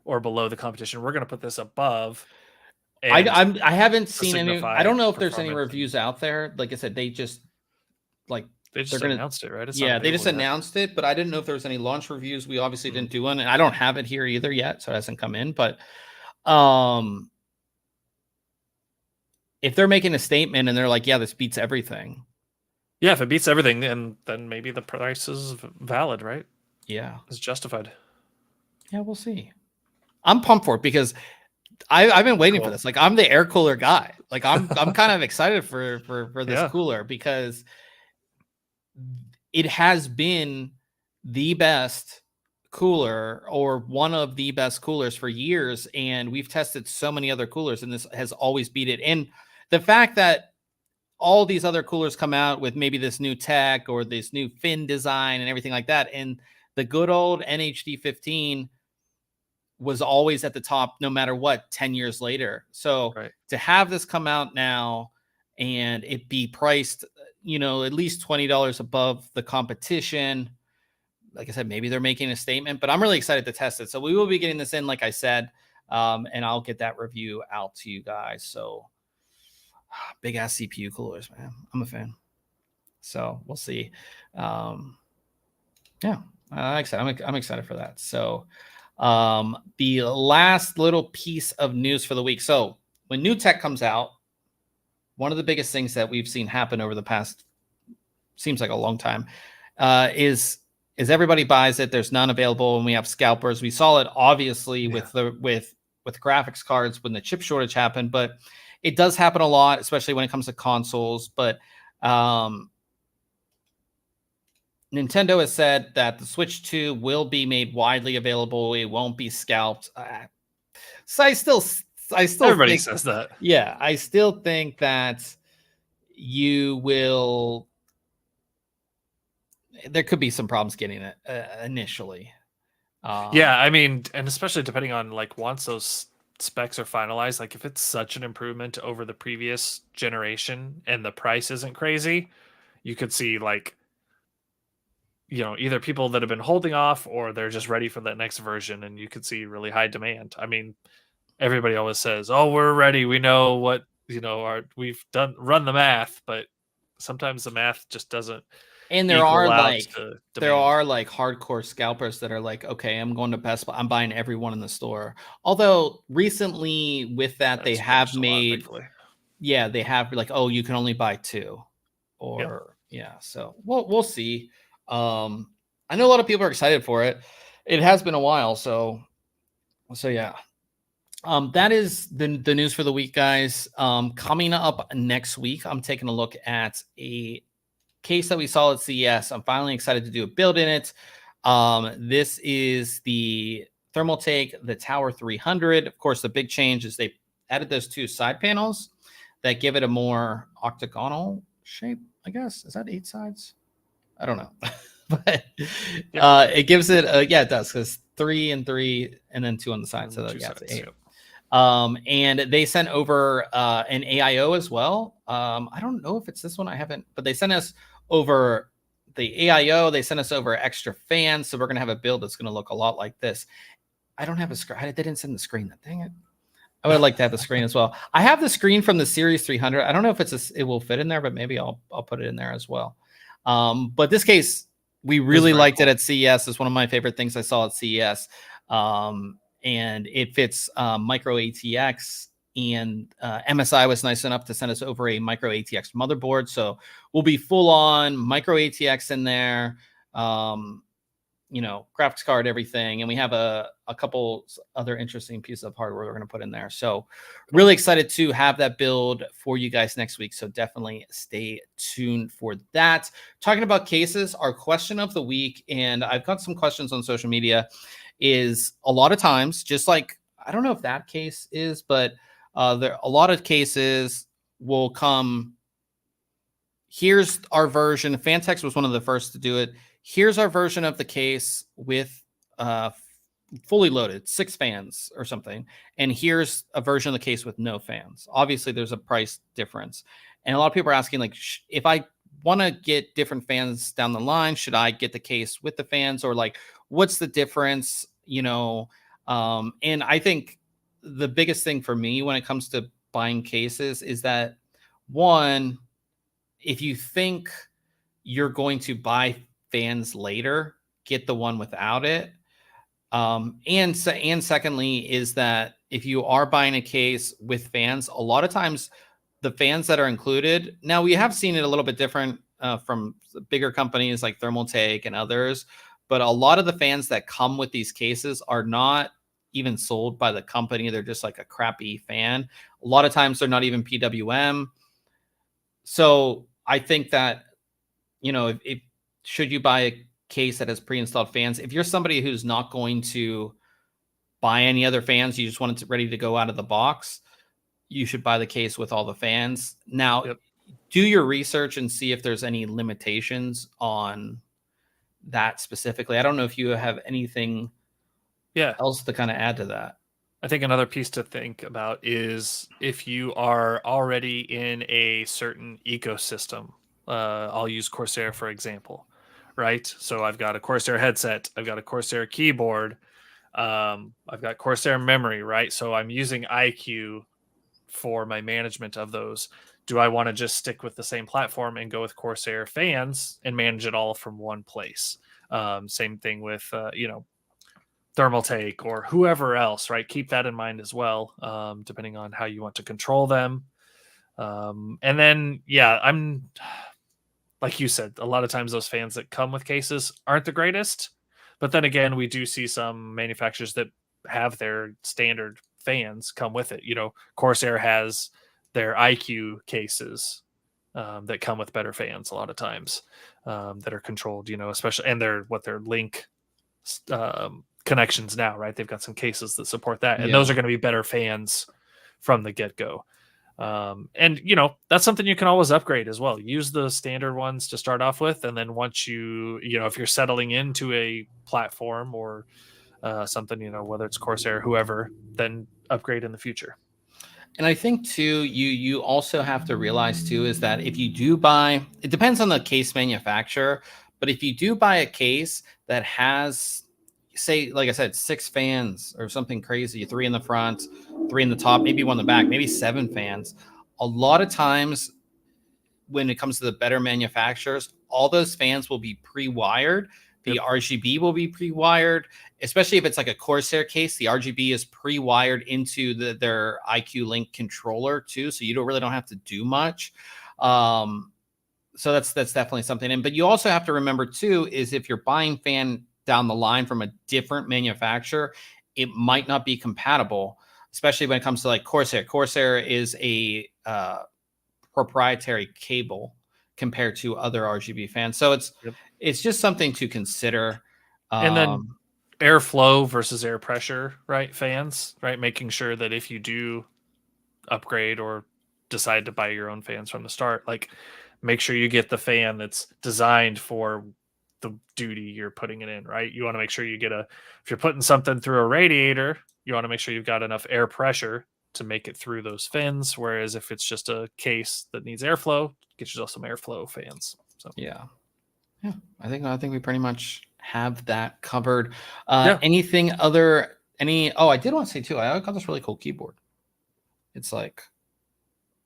or below the competition. We're going to put this above. I haven't seen any. I don't know if there's any reviews out there. Like I said, they just announced it, right? They just announced it, but I didn't know if there was any launch reviews. We obviously didn't do one, and I don't have it here either yet, so it hasn't come in. But if they're making a statement and they're like, yeah, this beats everything. Yeah, if it beats everything, then maybe the price is valid, right? Yeah. It's justified. Yeah, we'll see. I'm pumped for it because I've been waiting for this. Like, I'm the air cooler guy. Like, I'm kind of excited for this cooler because it has been the best cooler or one of the best coolers for years, and we've tested so many other coolers, and this has always beat it. And the fact that all these other coolers come out with maybe this new tech or this new fin design and everything like that, and the good old NH-D15 was always at the top no matter what 10 years later. So to have this come out now and it be priced, you know, at least $20 above the competition, like I said, maybe they're making a statement, but I'm really excited to test it. So we will be getting this in, like I said, and I'll get that review out to you guys. So big ass CPU coolers, man. I'm a fan. So we'll see. Yeah, I'm excited for that. So the last little piece of news for the week. So when new tech comes out, one of the biggest things that we've seen happen over the past, seems like a long time, is everybody buys it. There's none available, and we have scalpers. We saw it obviously with graphics cards when the chip shortage happened, but it does happen a lot, especially when it comes to consoles. But Nintendo has said that the Switch 2 will be made widely available. It won't be scalped. So I still everybody says that. Yeah, I still think that you will. There could be some problems getting it initially. Yeah, I mean, and especially depending on like once those specs are finalized, like if it's such an improvement over the previous generation and the price isn't crazy, you could see like, you know, either people that have been holding off or they're just ready for that next version, and you could see really high demand. I mean, everybody always says, "Oh, we're ready. We know what, you know, we've run the math," but sometimes the math just doesn't. And there are like hardcore scalpers that are like, okay, I'm going to Best Buy, I'm buying every one in the store. Although recently with that, they have made, they have like, oh, you can only buy 2, or so we'll see. I know a lot of people are excited for it. It has been a while, so yeah. That is the news for the week, guys. Coming up next week, I'm taking a look at a case that we saw at CES. I'm finally excited to do a build in it. This is the Thermaltake, the Tower 300. Of course, the big change is they added those 2 side panels that give it a more octagonal shape, I guess. Is that 8 sides? I don't know. But it gives it it does, because 3 and 3 and then 2 on the side. So that's 8. And they sent over an AiO as well. I don't know if it's this one. I haven't, but they sent us over the AiO. They sent us over extra fans. So we're going to have a build that's going to look a lot like this. I don't have a screen. They didn't send the screen. Dang it. I would like to have the screen as well. I have the screen from the Series 300. I don't know if it will fit in there, but maybe I'll put it in there as well. But this case, we really liked it at CES. It's one of my favorite things I saw at CES. And it fits micro ATX, and MSI was nice enough to send us over a micro ATX motherboard. So we'll be full on micro ATX in there, you know, graphics card, everything. And we have a couple other interesting pieces of hardware we're going to put in there. So really excited to have that build for you guys next week. So definitely stay tuned for that. Talking about cases, our question of the week, and I've got some questions on social media, is a lot of times, just like, I don't know if that case is, but there a lot of cases will come, here's our version. Fantex was one of the first to do it. Here's our version of the case with fully loaded 6 fans or something. And here's a version of the case with no fans. Obviously, there's a price difference. And a lot of people are asking, like, if I want to get different fans down the line, should I get the case with the fans, or like, what's the difference? You know, and I think the biggest thing for me when it comes to buying cases is that, one, if you think you're going to buy fans later, get the one without it. And secondly is that if you are buying a case with fans, a lot of times the fans that are included, now we have seen it a little bit different from bigger companies like Thermaltake and others, but a lot of the fans that come with these cases are not even sold by the company. They're just like a crappy fan. A lot of times they're not even PWM. So I think that, you know, if should you buy a case that has pre-installed fans, if you're somebody who's not going to buy any other fans, you just want it ready to go out of the box, you should buy the case with all the fans. Now, do your research and see if there's any limitations on that specifically. I don't know if you have anything Yeah. else to kind of add to that. I think another piece to think about is if you are already in a certain ecosystem. I'll use Corsair for example, right? So I've got a Corsair headset, I've got a Corsair keyboard, I've got Corsair memory, right? So I'm using iQ for my management of those. Do I want to just stick with the same platform and go with Corsair fans and manage it all from one place? Same thing with Thermaltake or whoever else, right? Keep that in mind as well, depending on how you want to control them. And then, yeah, I'm like you said, a lot of times those fans that come with cases aren't the greatest. But then again, we do see some manufacturers that have their standard fans come with it. Corsair has their IQ cases that come with better fans a lot of times that are controlled, especially, and they're link connections now, right? They've got some cases that support that, and those are going to be better fans from the get-go. And that's something you can always upgrade as well. Use the standard ones to start off with, and then once if you're settling into a platform or something, whether it's Corsair or whoever, then upgrade in the future. And I think too, you also have to realize too, is that if you do buy, it depends on the case manufacturer, but if you do buy a case that has, say, like I said, 6 fans or something crazy, 3 in the front, 3 in the top, maybe 1 in the back, maybe 7 fans, a lot of times when it comes to the better manufacturers, all those fans will be pre-wired. The RGB will be pre-wired, especially if it's like a Corsair case. The RGB is pre-wired into their IQ Link controller too, so you really don't have to do much. So that's definitely something. But you also have to remember too, is if you're buying fan down the line from a different manufacturer, it might not be compatible, especially when it comes to like Corsair. Corsair is a proprietary cable compared to other RGB fans. So it's just something to consider. And then airflow versus air pressure, right? Fans, right? Making sure that if you do upgrade or decide to buy your own fans from the start, like make sure you get the fan that's designed for the duty you're putting it in, right? You want to make sure if you're putting something through a radiator, you want to make sure you've got enough air pressure to make it through those fins. Whereas if it's just a case that needs airflow, get yourself some airflow fans. So yeah, I think we pretty much have that covered. Anything other? I did want to say too, I got this really cool keyboard. It's like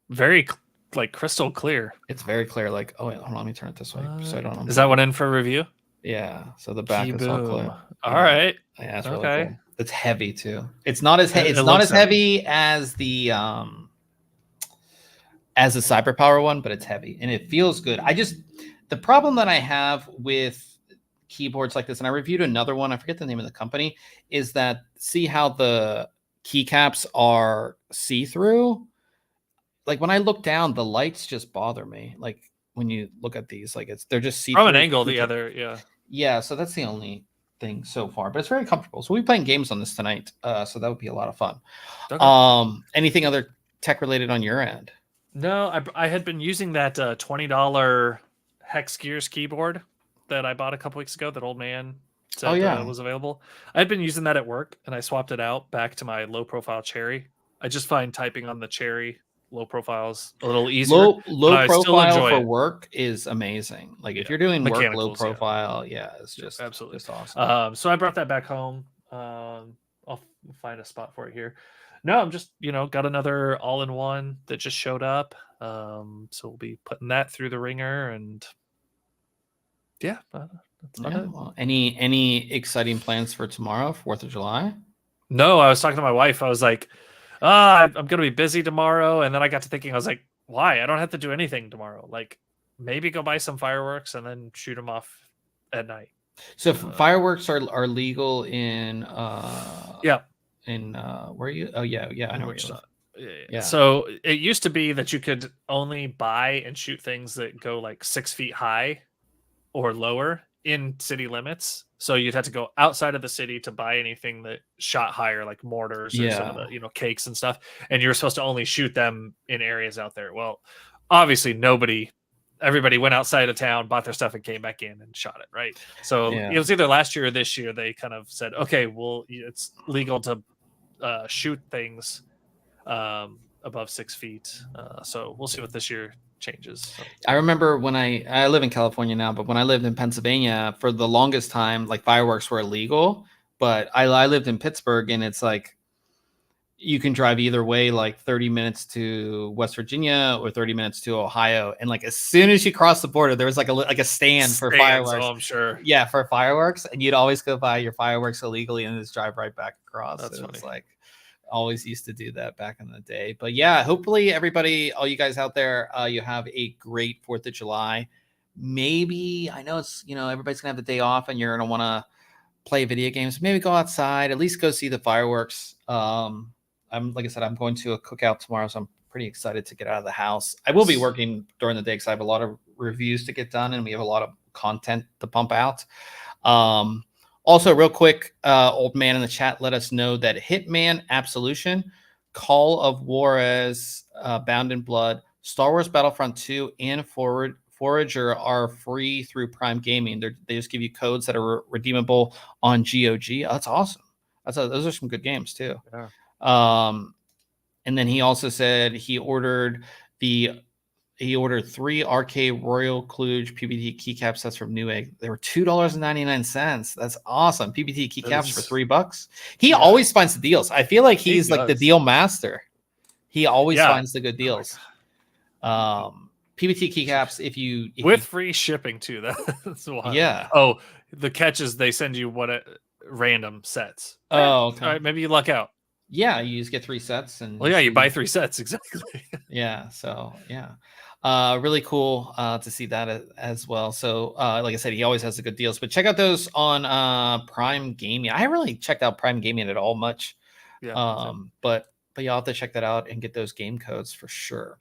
very like crystal clear. It's very clear. Like, oh wait, hold on, let me turn it this way so I don't know. Is that one in for review? Yeah. So the back is all clear. All right. Yeah, it's really cool. It's heavy too. It's not as heavy. It's not as heavy as the CyberPower one, but it's heavy and it feels good. The problem that I have with keyboards like this, and I reviewed another one, I forget the name of the company, is that see how the keycaps are see-through? Like when I look down, the lights just bother me. Like when you look at these, like they're just see-through. From an angle, the other, yeah. So that's the only thing so far, but it's very comfortable. So we'll be playing games on this tonight. So that would be a lot of fun. Okay. Anything other tech related on your end? No, I had been using that $20 Hex Gears keyboard that I bought a couple weeks ago. That old man said was available. I had been using that at work, and I swapped it out back to my low profile Cherry. I just find typing on the Cherry low profiles a little easier. Low profile for work is amazing. Like if you're doing work low profile, it's just absolutely just awesome. So I brought that back home. I'll find a spot for it here. No, I'm just got another all-in-one that just showed up. So we'll be putting that through the ringer, and that's about it. Well, any exciting plans for tomorrow, 4th of July? No, I was talking to my wife. I was like, I'm going to be busy tomorrow. And then I got to thinking, I was like, why? I don't have to do anything tomorrow. Like maybe go buy some fireworks and then shoot them off at night. So fireworks are legal in in where are you? Oh yeah, I know where you live. Yeah. So it used to be that you could only buy and shoot things that go like 6 feet high or lower in city limits. So you'd have to go outside of the city to buy anything that shot higher, like mortars or some of the cakes and stuff. And you were supposed to only shoot them in areas out there. Well, obviously nobody everybody went outside of town, bought their stuff, and came back in and shot it, right? So it was either last year or this year they kind of said, okay, well, it's legal to shoot things above 6 feet. So we'll see what this year changes. So. I remember when I live in California now, but when I lived in Pennsylvania, for the longest time, like fireworks were illegal. But I lived in Pittsburgh, and it's like you can drive either way, like 30 minutes to West Virginia or 30 minutes to Ohio. And like as soon as you cross the border, there was like a stand for fireworks. Oh, I'm sure. Yeah, for fireworks. And you'd always go buy your fireworks illegally and just drive right back across. That's funny. It's like always used to do that back in the day. But yeah, hopefully everybody, all you guys out there, you have a great 4th of July. Maybe, I know it's, everybody's gonna have the day off and you're gonna want to play video games. Maybe go outside, at least go see the fireworks. Like I said, I'm going to a cookout tomorrow, so I'm pretty excited to get out of the house. I will be working during the day because I have a lot of reviews to get done and we have a lot of content to pump out. Also, real quick, old man in the chat let us know that Hitman Absolution, Call of Juarez, Bound in Blood, Star Wars Battlefront 2, and Forager are free through Prime Gaming. They just give you codes that are redeemable on GOG. Oh, that's awesome. Those are some good games too. Yeah. And then he also said he ordered 3 RK Royal Kluge PBT keycap sets from Newegg. They were $2.99. That's awesome. PBT keycaps for $3. He always finds the deals. I feel like he's like the deal master. He always finds the good deals. PBT keycaps, if you free shipping too. That's wild. Yeah. Oh, the catch is they send you random sets. Oh, okay. All right, maybe you luck out. Yeah, you just get 3 sets, and you buy 3 sets exactly. Yeah. So really cool to see that as well. So like I said, he always has the good deals. But check out those on Prime Gaming. I haven't really checked out Prime Gaming at all much. Yeah. But you'll have to check that out and get those game codes for sure.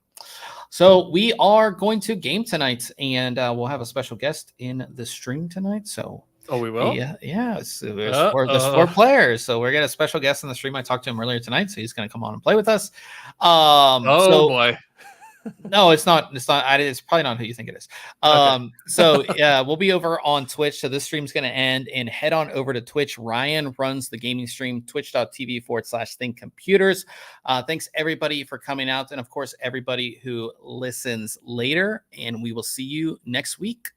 So we are going to game tonight, and we'll have a special guest in the stream tonight. So we will. Yeah. So there's 4 players. So we're getting a special guest in the stream. I talked to him earlier tonight, so he's going to come on and play with us. Boy. No, it's not. It's probably not who you think it is. Okay. So yeah, we'll be over on Twitch. So this stream's going to end, and head on over to Twitch. Ryan runs the gaming stream, twitch.tv/ThinkComputers. Thanks everybody for coming out. And of course, everybody who listens later, and we will see you next week.